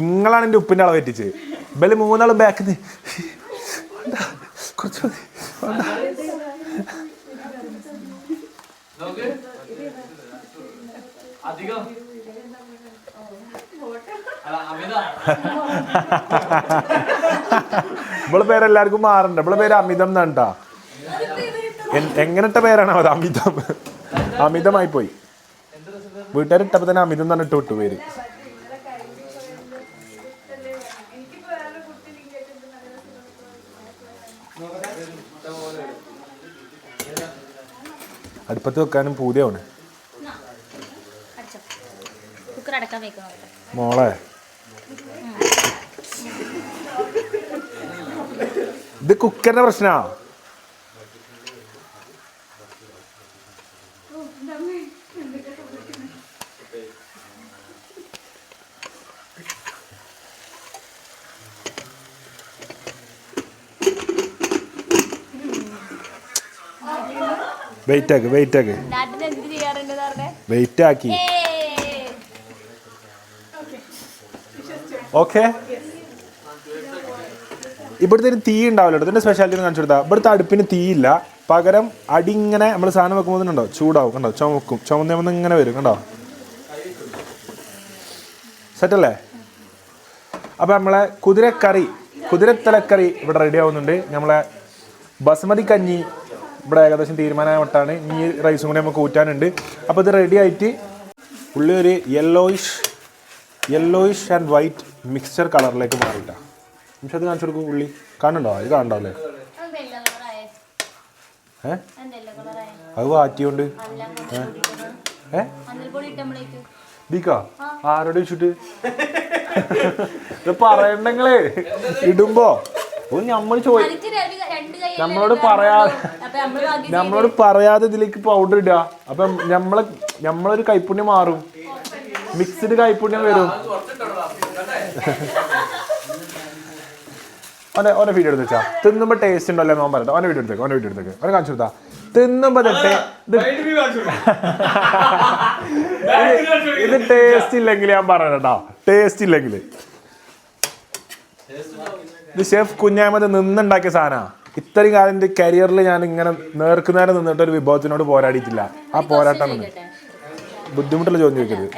ഇങ്ങളാണ് എൻ്റെ ഉപ്പിൻ്റെ അളവ് എത്തിച്ചത്. ഇവല് 3 ആളും ബാക്കിൽ കുറച്ച് ഇവളെ പേരെല്ലാവർക്കും മാറണ്ട. ഇവളെ പേര് അമിതം എന്നാണ്ടാ. എങ്ങനത്തെ പേരാണ് അത്? അമിതമായി പോയി. വീട്ടുകാരിട്ടപ്പോ തന്നെ അമിതം തന്നെ ഇട്ട് പേര്. അടുപ്പത്ത് വെക്കാനും പൂതിയാണ് മോളെ. ഇത് കുക്കറിന്റെ പ്രശ്നാ. വെയിറ്റ് ആക്കി. ഓക്കെ. ഇവിടുത്തെ തീ ഉണ്ടാവില്ല. ഇതിന്റെ സ്പെഷ്യാലിറ്റി കാണിച്ചു കൊടുത്താൽ ഇവിടുത്തെ അടുപ്പിന് തീയില്ല. പകരം അടി ഇങ്ങനെ നമ്മൾ സാധനം വെക്കുമ്പോൾ ഉണ്ടോ ചൂടാവും. കണ്ടോ ചുമന്ന് ഇങ്ങനെ വരും. കണ്ടോ സെറ്റല്ലേ? അപ്പം നമ്മളെ കുതിരത്തലക്കറി ഇവിടെ റെഡി ആവുന്നുണ്ട്. നമ്മളെ ബസ്മതി കഞ്ഞി ഇവിടെ ഏകദേശം തീരുമാനമായ മട്ടാണ്. ഈ റൈസും കൂടി നമുക്ക് ഊറ്റാനുണ്ട്. അപ്പോൾ ഇത് റെഡി ആയിട്ട് ഉള്ളി ഒരു യെല്ലോയിഷ് ആൻഡ് വൈറ്റ് മിക്സ്ചർ കളറിലേക്ക് മാറിയിട്ടാണ്. പക്ഷെ അത് കാണിച്ചു കൊടുക്കും. ഉള്ളി കാണുന്നുണ്ടോ? അത് കാണണ്ടാവല്ലേ? അത് വാറ്റിയോണ്ട് ദീക്കാ ആരോട് വെച്ചിട്ട് ഇത് പറയണ്ടെങ്കിലേ ഇടുമ്പോ നമ്മളോട് പറയാതെ ഇതിലേക്ക് പൗഡർ ഇടുക. അപ്പം നമ്മളൊരു കൈപ്പുണ്യം മാറും. മിക്സ്ഡ് കൈപ്പുണ്യം വരും. ഓനെ വീഡിയോ എടുത്ത് വെച്ചാ തിന്നുമ്പോ ടേസ്റ്റ് ഉണ്ടോ അല്ലേ നോൻ പറയട്ടെ. ഓനെ വീഡിയോ എടുത്തേക്ക് ഓനെ കാണിച്ചു കൊടുത്താ തിന്നുമ്പോ ഇത് ടേസ്റ്റ് ഇല്ലെങ്കിൽ ഞാൻ പറയണ കേട്ടോ. ടേസ്റ്റ് ഇല്ലെങ്കിൽ ഇത് ഷെഫ് കുഞ്ഞാമത് നിന്നുണ്ടാക്കിയ സാധനമാണ്. ഇത്രയും കാലം എൻ്റെ കരിയറിൽ ഞാൻ ഇങ്ങനെ നേർക്കുനേരം നിന്നിട്ട് ഒരു വിഭവത്തിനോട് പോരാടിയിട്ടില്ല. ആ പോരാട്ടം ബുദ്ധിമുട്ടുള്ള ചോദ്യം ചോദിക്കരുത്.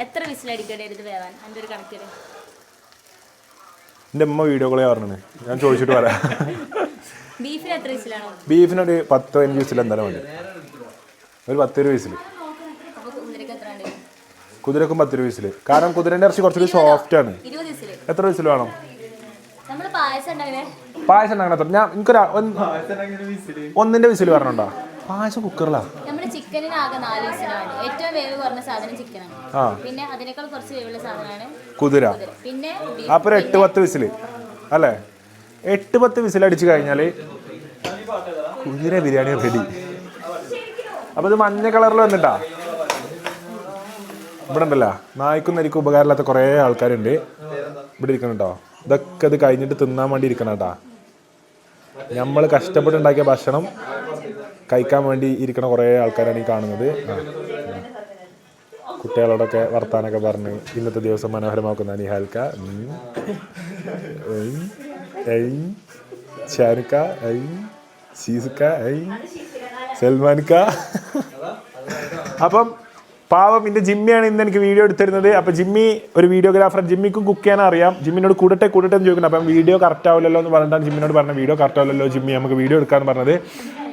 എൻ്റെ അമ്മ വീഡിയോ കോളേ പറഞ്ഞത് ഞാൻ ചോദിച്ചിട്ട് പറയാം. ബീഫിനൊരു 10-15 വിസിൽ എന്തായാലും വേണ്ടി, ഒരു 10 വിസിൽ. കുതിരക്കും 10 വിസിൽ. കാരണം കുതിരൻ്റെ ഇറച്ചി കുറച്ചുകൂടി സോഫ്റ്റ് ആണ്. എത്ര വിസിൽ വേണം? പായസം ഉണ്ടാക്കണ ഞാൻ എനിക്കൊരു ഒന്നിന്റെ വിസിൽ പറഞ്ഞോണ്ടോ? പായസം കുക്കറിലാ. കുതിര അപ്പൊ 8-10 വിസിൽ അല്ലേ? 8-10 വിസിൽ അടിച്ചു കഴിഞ്ഞാല് കുതിര ബിരിയാണി റെഡി. അപ്പൊ ഇത് മഞ്ഞ കളറിൽ വന്നിട്ടാ. ഇവിടെ ഉണ്ടല്ലോ നായ്ക്കും നരിക്കും ഉപകാരമില്ലാത്ത കുറേ ആൾക്കാരുണ്ട് ഇവിടെ ഇരിക്കണം കേട്ടോ. ഇതൊക്കെ ഇത് കഴിഞ്ഞിട്ട് തിന്നാൻ വേണ്ടി ഇരിക്കണം കേട്ടാ. നമ്മൾ കഷ്ടപ്പെട്ടുണ്ടാക്കിയ ഭക്ഷണം കഴിക്കാൻ വേണ്ടി ഇരിക്കണ കുറേ ആൾക്കാരാണ് ഈ കാണുന്നത്. കുട്ടികളോടൊക്കെ വർത്താനൊക്കെ പറഞ്ഞ് ഇന്നത്തെ ദിവസം മനോഹരമാക്കുന്ന നിഹാൽക്ക, ഷാരുഖ, ഷീസുക്ക, സൽമാൻക്ക. അപ്പം പാവം എൻ്റെ ജിമ്മിയാണ് ഇന്ന് എനിക്ക് വീഡിയോ എടുത്തിരുന്നത്. അപ്പം ജിമ്മി ഒരു വീഡിയോഗ്രാഫർ, ജിമ്മിക്കും കുക്ക് ചെയ്യാൻ അറിയാം. ജിമ്മിനോട് കൂടട്ടെ എന്ന് ചോദിക്കണം. അപ്പം വീഡിയോ കറക്റ്റ് ആവില്ലല്ലോ എന്ന് പറഞ്ഞിട്ടാണ് ജിമ്മിനോട് പറഞ്ഞത്. വീഡിയോ കറക്റ്റ് ആവില്ലല്ലോ ജിമ്മി, നമുക്ക് വീഡിയോ എടുക്കാന്ന് പറഞ്ഞത്.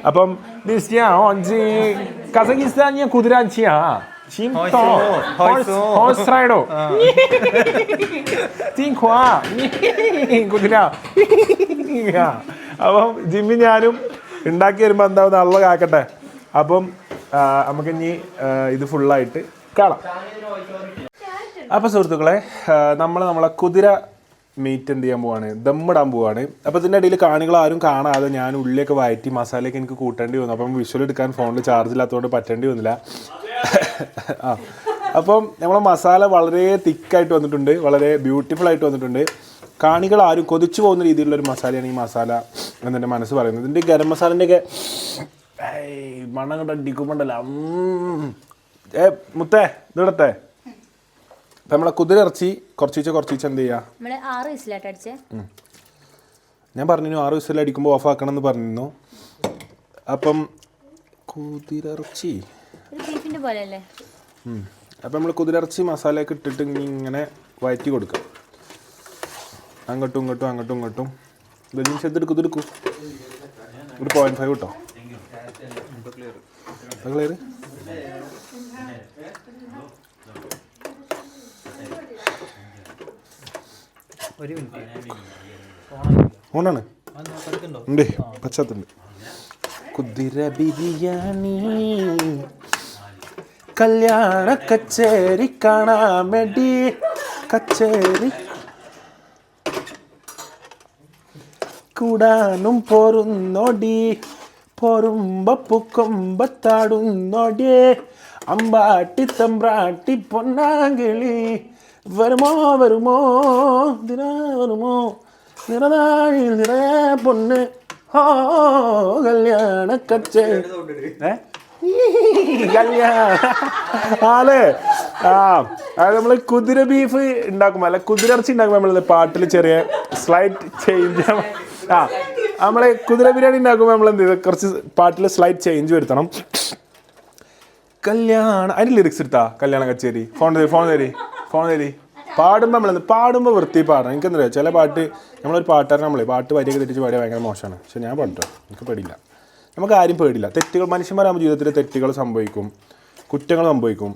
അപ്പം കസക്കിസ്ഥാൻ ഞാൻ കുതിരാച്ചിയാ കുതിര. അപ്പം ജിമ്മി ഞാനും ഉണ്ടാക്കി വരുമ്പോൾ എന്താവുന്ന അള്ള കാക്കട്ടെ. അപ്പം നമുക്ക് ഇനി ഇത് ഫുള്ളായിട്ട് കാണാം. അപ്പോൾ സുഹൃത്തുക്കളെ, നമ്മളെ കുതിര മീറ്റ് എന്ത് ചെയ്യാൻ പോവാണ്, ദമ്മിടാൻ പോവാണ്. അപ്പോൾ ഇതിൻ്റെ ഇടയിൽ കാണികൾ ആരും കാണാതെ ഞാൻ ഉള്ളിയൊക്കെ വയറ്റി മസാലയൊക്കെ എനിക്ക് കൂട്ടേണ്ടി വന്നു. അപ്പം വിഷ്വൽ എടുക്കാൻ ഫോണിൽ ചാർജ് ഇല്ലാത്തതുകൊണ്ട് പറ്റേണ്ടി വന്നില്ല. അപ്പം നമ്മളെ മസാല വളരെ തിക്കായിട്ട് വന്നിട്ടുണ്ട്, വളരെ ബ്യൂട്ടിഫുൾ ആയിട്ട് വന്നിട്ടുണ്ട്. കാണികൾ ആരും കൊതിച്ചു പോകുന്ന രീതിയിലുള്ളൊരു മസാലയാണ് ഈ മസാല എന്നെൻ്റെ മനസ്സ് പറയുന്നത്. ഇതിൻ്റെ ഗരം മസാലൻ്റെയൊക്കെ മണം കൊണ്ട് അടിക്കുമ്പോണ്ടല്ല. മുത്തേ ഇതിടത്തെ. അപ്പം നമ്മളെ കുതിര ഇറച്ചി കുറച്ച് എന്ത് ചെയ്യാ, ഞാൻ പറഞ്ഞിരുന്നു 6 വിസിൽ അടിക്കുമ്പോൾ ഓഫ് ആക്കണം എന്ന് പറഞ്ഞിരുന്നു. അപ്പം കുതിര ഇറച്ചി അപ്പം നമ്മൾ കുതിരയിറച്ചി മസാലയൊക്കെ ഇട്ടിട്ട് ഇങ്ങനെ വഴറ്റി കൊടുക്കാം. അങ്ങോട്ടും ഇങ്ങോട്ടും ഇതെടുക്കും ഒരു 0.5 കിട്ടോ. ക്ലിയർ. ഓണാണ് ഉണ്ട്, പശ്ചാത്തുണ്ട്. കുതിര ബിരിയാണി കല്യാണ കച്ചേരി കാണാൻ വേണ്ടി കച്ചേരി കൂടാനും പോരുന്നോടി പോരുമ്പോ പൂക്കൊമ്പത്താടുന്നോടി അമ്പാട്ടി തമ്പ്രാട്ടി പൊന്നാങ്കിളി വരുമോ വരുമോ നിറനാഴിൽ നിറയെ പൊണ്ണ് ഹോ കല്യാണ കച്ചേരി അത് നമ്മൾ കുതിര ബീഫ് ഉണ്ടാക്കുമ്പോൾ അല്ല കുതിര ഇറച്ചി ഉണ്ടാക്കുമ്പോൾ നമ്മൾ പാട്ടിൽ ചെറിയ സ്ലൈറ്റ് ചേഞ്ച് നമ്മളെ കുതിര ബിരിയാണി ഉണ്ടാക്കുമ്പോൾ നമ്മൾ എന്ത് ചെയ്ത് കുറച്ച് പാട്ടിൽ സ്ലൈറ്റ് ചേഞ്ച് വരുത്തണം. കല്യാണം അതിന് ലിറിക്സ് എടുത്താ കല്യാണ കച്ചേരി ഫോൺ തരി പാടുമ്പോൾ വൃത്തി പാടണം. എനിക്കെന്താ പറയുക, ചില പാട്ട് നമ്മളൊരു പാട്ടുകാരൻ പാട്ട് വരിയൊക്കെ തെറ്റിച്ച് പാടിയാൽ ഭയങ്കര മോശമാണ്. പക്ഷെ ഞാൻ പാട്ടോ എനിക്ക് പേടിയില്ല, നമുക്ക് ആരും പേടില്ല. തെറ്റുകൾ മനുഷ്യന്മാരാകുമ്പോൾ ജീവിതത്തിൽ തെറ്റുകൾ സംഭവിക്കും, കുറ്റങ്ങൾ സംഭവിക്കും.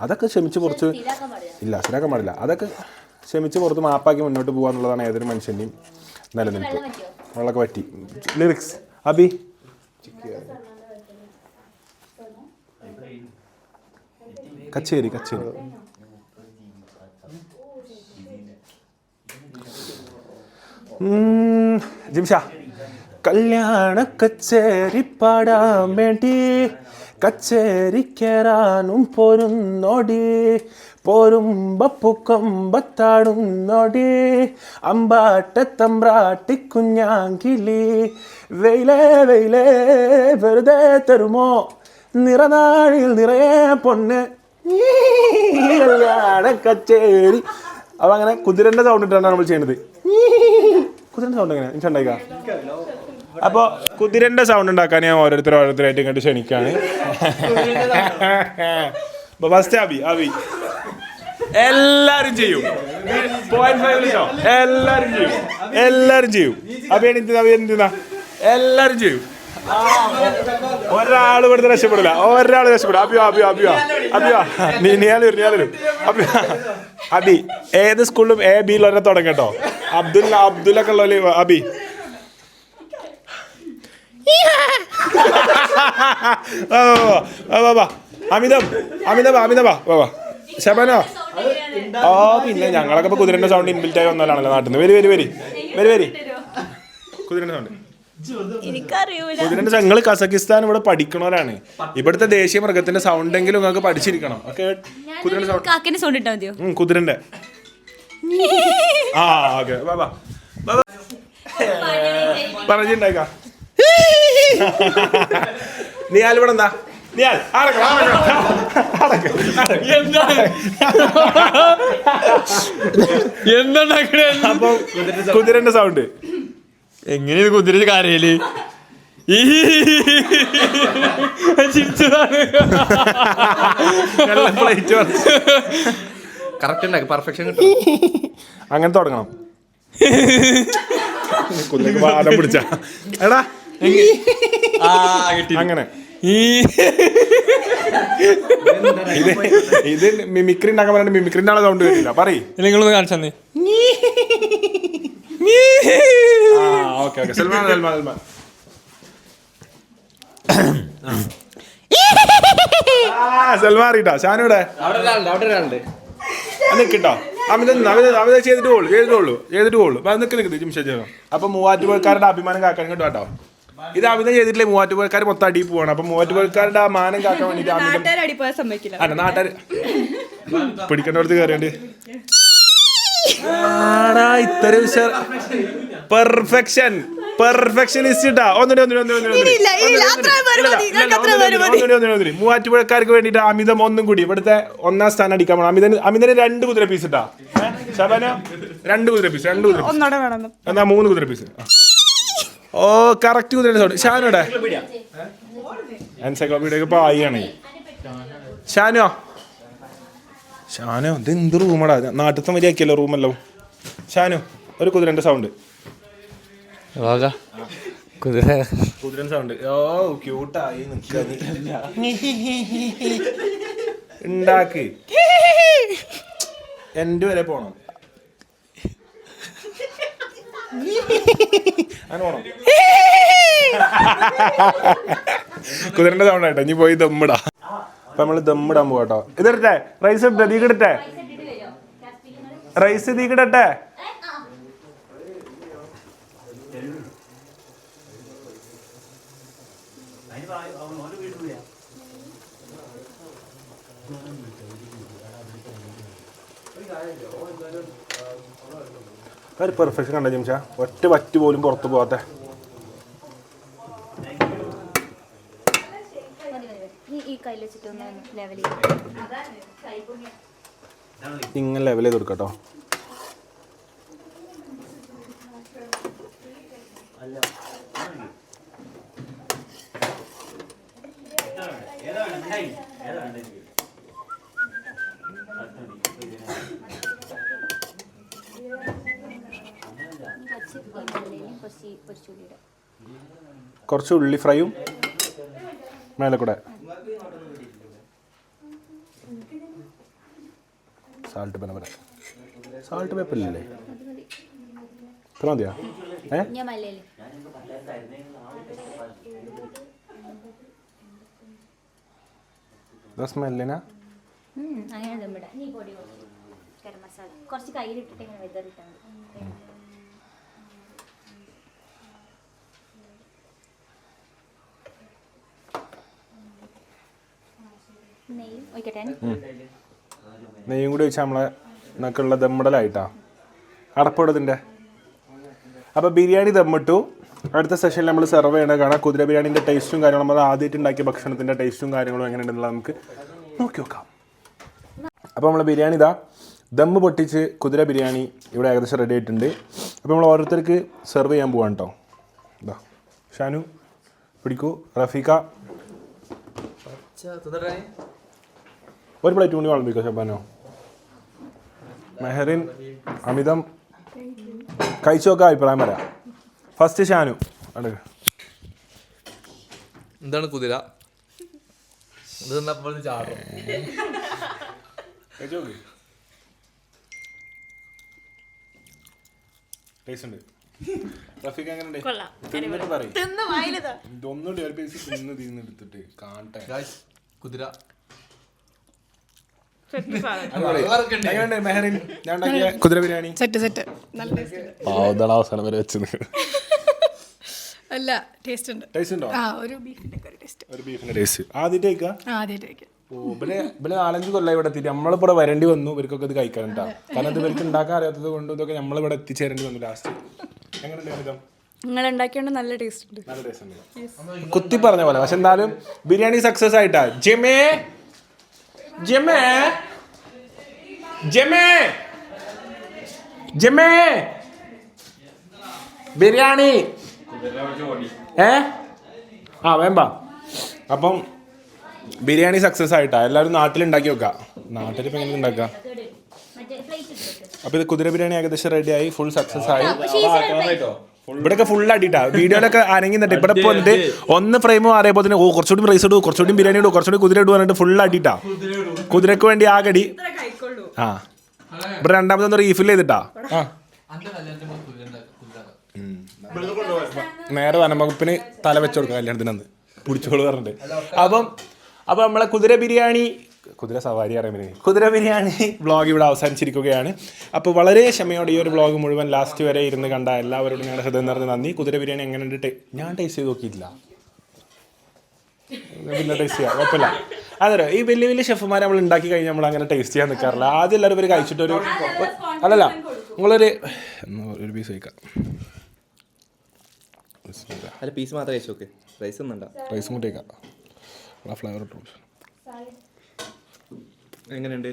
അതൊക്കെ ക്ഷമിച്ച് കുറച്ച് ശരിയാക്കാൻ പാടില്ല. അതൊക്കെ ക്ഷമിച്ച് പുറത്ത് മാപ്പാക്കി മുന്നോട്ട് പോകുക എന്നുള്ളതാണ് ഏതൊരു മനുഷ്യൻ്റെയും നിലനിൽപ്പ്. വെള്ളമൊക്കെ പറ്റി. ലിറിക്സ് അബി കച്ചേരി ജിംഷ കല്യാണ കച്ചേരി പാടാൻ വേണ്ടി കച്ചേരി കയറാനും പോരുന്നോടി പോരുമ്പോ പൂക്കൊമ്പത്താടുന്നോടി അമ്പാട്ട തമ്പ്രാട്ടി കുഞ്ഞാങ്കിളി വെയിലേ വെറുതെ തരുമോ നിറനാഴിൽ നിറയെ പൊണ്ണ് കല്യാണ കച്ചേരി. അപ്പം അങ്ങനെ കുതിരൻ്റെ സൗണ്ട് ഇട്ടാണ് നമ്മൾ ചെയ്യുന്നത്. കുതിരൻ്റെ സൗണ്ട് എങ്ങനെ എനിക്ക് ഉണ്ടായിക്കാം. അപ്പോൾ കുതിരൻ്റെ സൗണ്ട് ഉണ്ടാക്കാൻ ഞാൻ ഓരോരുത്തരായിട്ട് ഇങ്ങോട്ട് ക്ഷണിക്കാണ്. ഫസ്റ്റ് അബി എല്ലാരും ചെയ്യും. 0.5 എല്ലാരും ചെയ്യും. അബി എന്തിനാ എല്ലാരും ചെയ്യും. ഒരാൾ ഇവിടുത്തെ രക്ഷപ്പെടില്ല. അബി ഏത് സ്കൂളിലും A B വരെ തുടങ്ങട്ടോ. അബ്ദുല്ലൊക്കെ ഉള്ളല്ലേ അബി. അമിത ശബനോ. പിന്നെ ഞങ്ങളൊക്കെ ഇപ്പൊ കുതിരന്റെ സൗണ്ട് ഇൻബിൽറ്റ് ആയി വന്നാലാണല്ലോ നാട്ടിൽ നിന്ന്. വരി കുതിരന്റെ സൗണ്ട്. കുതിരന്റെ നിങ്ങൾ കസക്കിസ്ഥാൻ ഇവിടെ പഠിക്കണവരാണ്. ഇവിടുത്തെ ദേശീയ മൃഗത്തിന്റെ സൗണ്ട് എങ്കിലും നിങ്ങൾക്ക് പഠിച്ചിരിക്കണം. ഓക്കെ കുതിരന്റെ സൗണ്ട് കുതിരന്റെ ഓക്കെ പറഞ്ഞിട്ടുണ്ടായിക്കാം. നിയാൽ ഇവിടെ എന്താ അപ്പൊ കുതിരന്റെ സൗണ്ട് എങ്ങനെയാണ് കുതിര കരയില് കറക്റ്റ് പെർഫെക്ഷൻ കിട്ടും. അങ്ങനെ തുടങ്ങണം. കുതിരക്ക് വാദം പിടിച്ച എടാ അങ്ങനെ ഇത് മിമിക്രി ഉണ്ടാക്കാൻ പറഞ്ഞ മിമിക്രിന്റെ ആളെ സൗണ്ട് കേട്ടില്ല. പറയ് നിങ്ങളൊന്ന് കാണിച്ചു തന്നെ. സൽമാൻ അറിയിട്ടാ ഷാനൂടെ നിൽക്കട്ടോ. അമിത ചെയ്തിട്ട് പോളൂ നിൽക്ക് ജിംഷ. അപ്പൊ മൂവാറ്റുപുഴക്കാരുടെ അഭിമാനം കാക്കാൻ ഇങ്ങോട്ട് കേട്ടോ. ഇത് അമിത ചെയ്തിട്ടില്ലേ മൂവാറ്റുപുഴക്കാർ മൊത്തം അടിയിൽ പോവാണ്. അപ്പൊ മൂവാറ്റുപുഴക്കാരുടെ ആ മാനം കാക്കാൻ വേണ്ടിട്ട് അല്ല നാട്ടുകാർ പിടിക്കേണ്ടടുത്ത് കയറിയുണ്ട്. ഇത്ര പെർഫെക്ഷനിസ്റ്റ് ഇട്ടാ. മൂവാറ്റുപുഴക്കാർക്ക് വേണ്ടിട്ട് അമിതം ഒന്നും കൂടി ഇവിടുത്തെ 1ാം സ്ഥാനം അടിക്കാൻ പോകണം. അമിതന് 2 കുതിര പീസ് ഇട്ടാ. ശബന 2 കുതിര പീസ് എന്നാ 3 കുതിര പീസ്. ഓ കറക്റ്റ് കുതിരയുടെ സൗണ്ട്. ഷാനോടെ എൻസൈക്ലോപീഡിയ ഇപ്പൊ ആയിയാണ്. ഷാനോ ഇത് എന്ത് റൂമടാ? നാട്ടിലത്തെ മര്യാദക്കല്ലോ റൂമല്ലോ. ഷാനു ഒരു കുതിരന്റെ സൗണ്ട്. കുതിരൻ സൗണ്ട്. ഓ ക്യൂട്ടായി ഉണ്ടാക്ക്. എൻ്റെ വരെ പോണം. കുതിരന്റെ സൗണ്ട് ആയിട്ടോ. ഇനി പോയി ദമ്മിടാ. അപ്പൊ നമ്മള് ദമ്മിടാൻ പോകട്ടോ. ഇതിടട്ടെ റൈസ് ഇട്ടേ തീക്കിടട്ടെ. റൈസ് തീക്കിടട്ടെ. ഒരു പെർഫെക്ഷൻ കണ്ട ജിംഷ. ഒറ്റ വറ്റ് പോലും പുറത്തു പോകാത്ത. ഇങ്ങനെ ലെവൽ ചെയ്ത് കൊടുക്കട്ടോ. കുറച്ച് ഉള്ളി ഫ്രൈയും മേലെ കൂടെ സാൾട്ട് പേപ്പറില്ലേ? ഇത്ര മതിയാ? സ്മെല്ലിനാ കുറച്ച് കയ്യിലിട്ടിട്ട് ഇങ്ങനെ വെതറിട്ടാണ്. നെയ്യും കൂടി വെച്ചാൽ നമ്മളെ എന്നൊക്കെയുള്ള ദമ്മിടലായിട്ടാ. അടപ്പിടതിൻ്റെ. അപ്പോൾ ബിരിയാണി ദമ്മിട്ടു. അടുത്ത സെഷനിൽ നമ്മൾ സെർവ് ചെയ്യണത് കാണാം. കുതിര ബിരിയാണിൻ്റെ ടേസ്റ്റും കാര്യങ്ങളും നമ്മൾ ആദ്യമായിട്ട് ഉണ്ടാക്കിയ ഭക്ഷണത്തിൻ്റെ ടേസ്റ്റും കാര്യങ്ങളും എങ്ങനെയുണ്ടെന്നുള്ളത് നമുക്ക് നോക്കി നോക്കാം. അപ്പോൾ നമ്മൾ ബിരിയാണി ദമ്മ് പൊട്ടിച്ച് കുതിര ബിരിയാണി ഇവിടെ ഏകദേശം റെഡി ആയിട്ടുണ്ട്. അപ്പോൾ നമ്മൾ ഓരോരുത്തർക്ക് സെർവ് ചെയ്യാൻ പോവാണ് കേട്ടോ. ഇതാ ഷാനു പിടിക്കൂ, റഫീഖ ഒരു പ്ലേറ്റ് കൂടി വിളമ്പിക്കോ, ഷബാനോ, മെഹറിൻ, അമിതം കഴിച്ചു നോക്കാം, അഭിപ്രായം വരാം. ഫസ്റ്റ് ഷാനു അടുക്ക. എന്താണ് കുതിര? ഇത് തിന്നപ്പോൾ ചാടും. ടേസ്റ്റ് ഉണ്ട്. റഫീഖ് എങ്ങനെയുണ്ട്? കൊള്ളാം. തിന്നിട്ട് പറയും. തിന്ന് വായിലിതാ. ഇതൊന്നുകൂടി ഒരു പീസ് തിന്നെടുത്തിട്ട് കാണട്ടെ. കുതിര എങ്ങനെയുണ്ട് മെഹറിൻ? ഞാൻ ഉണ്ടാക്കിയ കുതിര ബിരിയാണി സെറ്റ് നല്ല ടേസ്റ്റ് അവസാനം വരെ വെച്ചത്. അല്ല ടേസ്റ്റ് ഉണ്ട്. ടേസ്റ്റ് ഉണ്ടോ? ഒരു ബീഫിന്റെ ഒരു ടേസ്റ്റ്. ഒരു ബീഫിന്റെ ടേസ്റ്റ് ആദ്യമായിട്ട് കഴിക്കാം. ആദ്യമായിട്ട് കഴിക്കാം. ഇവിടെ 4-5 കൊല്ലം ഇവിടെ എത്തിയിട്ട് നമ്മളിപ്പോൾ ഇവിടെ വരേണ്ടി വന്നു ഇവർക്കൊക്കെ ഇത് കഴിക്കാൻ കേട്ടോ. കാരണം ഇത് ഇവർക്ക് ഉണ്ടാക്കാൻ അറിയാത്തത് കൊണ്ട് ഇതൊക്കെ നമ്മളിവിടെ എത്തിച്ചേരേണ്ടി വന്നു ലാസ്റ്റ്. എങ്ങനെയുണ്ട് അമിതം? നിങ്ങൾ ഉണ്ടാക്കിയോണ്ട് നല്ല ടേസ്റ്റ് ഉണ്ട്. നല്ല ടേസ്റ്റ് ഉണ്ട്. കുത്തി പറഞ്ഞ പോലെ. പക്ഷെ എന്തായാലും ബിരിയാണി സക്സസ് ആയിട്ടാ. ജെമേ ജെമേ ജെമേ ജെമേ ബിരിയാണി വേമ്പ. അപ്പം ബിരിയാണി സക്സസ് ആയിട്ടാ. എല്ലാവരും നാട്ടിലുണ്ടാക്കി വെക്കാം. നാട്ടിലിപ്പോൾ എങ്ങനെ ഉണ്ടാക്കുക? അപ്പോൾ ഇത് കുതിര ബിരിയാണി ഏകദേശം റെഡിയായി, ഫുൾ സക്സസ് ആയി. ഇവിടെയൊക്കെ ഫുൾ അടിയിട്ടാ. വീഡിയോയിലൊക്കെ അനങ്ങിന്നിട്ട് ഇവിടെ ഇപ്പോൾ വന്നിട്ട് ഒന്ന് ഫ്രെയിം മാറിയപ്പോൾ തന്നെ കുറച്ചുകൂടി റൈസ് ഇടൂ, കുറച്ചുകൂടി ബിരിയാണി ഇടൂ, കുറച്ചുകൂടി കുതിര ഇടൂ പറഞ്ഞിട്ട് ഫുൾ അടിയിട്ടാ. കുതിരക്ക് വേണ്ടി ആകടി. ഇവിടെ രണ്ടാമതൊന്ന് റീഫിൽ ചെയ്തിട്ടാ. നേരെ വനംവകുപ്പിന് തല വെച്ച് കൊടുക്കുക കല്യാണത്തിനന്ന് പിടിച്ചോളൂ പറഞ്ഞിട്ട്. അപ്പം നമ്മളെ കുതിര സവാരി അറിയാൻ കുതിര ബിരിയാണി വ്ളോഗ് ഇവിടെ അവസാനിച്ചിരിക്കുകയാണ്. അപ്പോൾ വളരെ ക്ഷമയോടെ ഈ ഒരു വ്ളോഗ് മുഴുവൻ ലാസ്റ്റ് വരെ ഇരുന്ന് കണ്ട എല്ലാവരോടും ഞങ്ങളുടെ ഹൃദയം നിറഞ്ഞ നന്ദി. കുതിര ബിരിയാണി എങ്ങനെയുണ്ട്? ഞാൻ ടേസ്റ്റ് ചെയ്ത് നോക്കിയിട്ടില്ല. പിന്നെ ടേസ്റ്റ് ചെയ്യാം, കുഴപ്പമില്ല. അതല്ലോ ഈ വലിയ വലിയ ഷെഫുമാരെ നമ്മൾ ഉണ്ടാക്കി കഴിഞ്ഞാൽ നമ്മൾ അങ്ങനെ ടേസ്റ്റ് ചെയ്യാൻ നിൽക്കാറില്ല. ആദ്യം എല്ലാവരും ഒരു കഴിച്ചിട്ടൊരു അല്ലല്ല നിങ്ങളൊരു പീസ് കഴിക്കാം. അല്ല പീസ് മാത്രമേ കഴിച്ചു നോക്ക്, റൈസ് ഒന്നും റൈസും കൂട്ടി കഴിക്കാം. ഫ്ലേവർ ഇട്ടു. എങ്ങനെയുണ്ട്?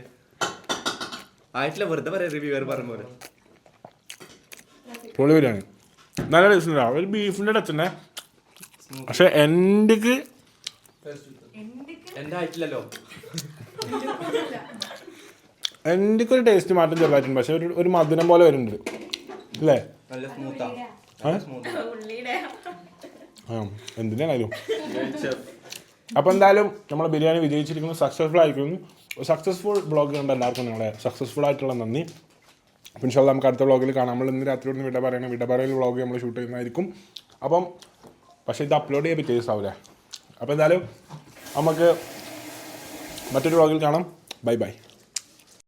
ആയിട്ടില്ല, വെറുതെ പറയാം റിവ്യൂവർ പറഞ്ഞ പോലെ. പൊളി ബിരിയാണി നല്ല ടേസ്റ്റ് ഉണ്ടാവും. ഒരു ബീഫിൻ്റെ ടച്ച് തന്നെ. പക്ഷെ എൻ്റെ ആയിട്ടില്ലല്ലോ. ഒരു ടേസ്റ്റ് മാറ്റം ചെറുതായിട്ടുണ്ട്. പക്ഷെ ഒരു മധുരം പോലെ വരുന്നുണ്ട് അല്ലേ? നല്ല സ്മൂത്താ. എന്തിനായാലും അപ്പോൾ എന്തായാലും നമ്മൾ ബിരിയാണി വിജയിച്ചിരിക്കുന്നു, സക്സസ്ഫുൾ ആയിരിക്കുന്നു. സക്സസ്ഫുൾ ബ്ലോഗ് കണ്ട എല്ലാവർക്കും നിങ്ങളെ സക്സസ്ഫുൾ ആയിട്ടുള്ള നന്ദി. അപ്പോൾ ഇൻഷാ അല്ലാഹ് നമുക്ക് അടുത്ത വ്ളോഗിൽ കാണാം. നമ്മൾ ഇന്ന് രാത്രി വിട പറയണം. വിട പറയൽ വ്ളോഗ് നമ്മൾ ഷൂട്ട് ചെയ്യുന്നതായിരിക്കും. അപ്പം പക്ഷേ ഇത് അപ്ലോഡ് ചെയ്യാൻ പിറ്റേ ദിവസം ആവില്ലേ? അപ്പോൾ എന്തായാലും നമുക്ക് മറ്റൊരു വ്ളോഗിൽ കാണാം. Bye bye.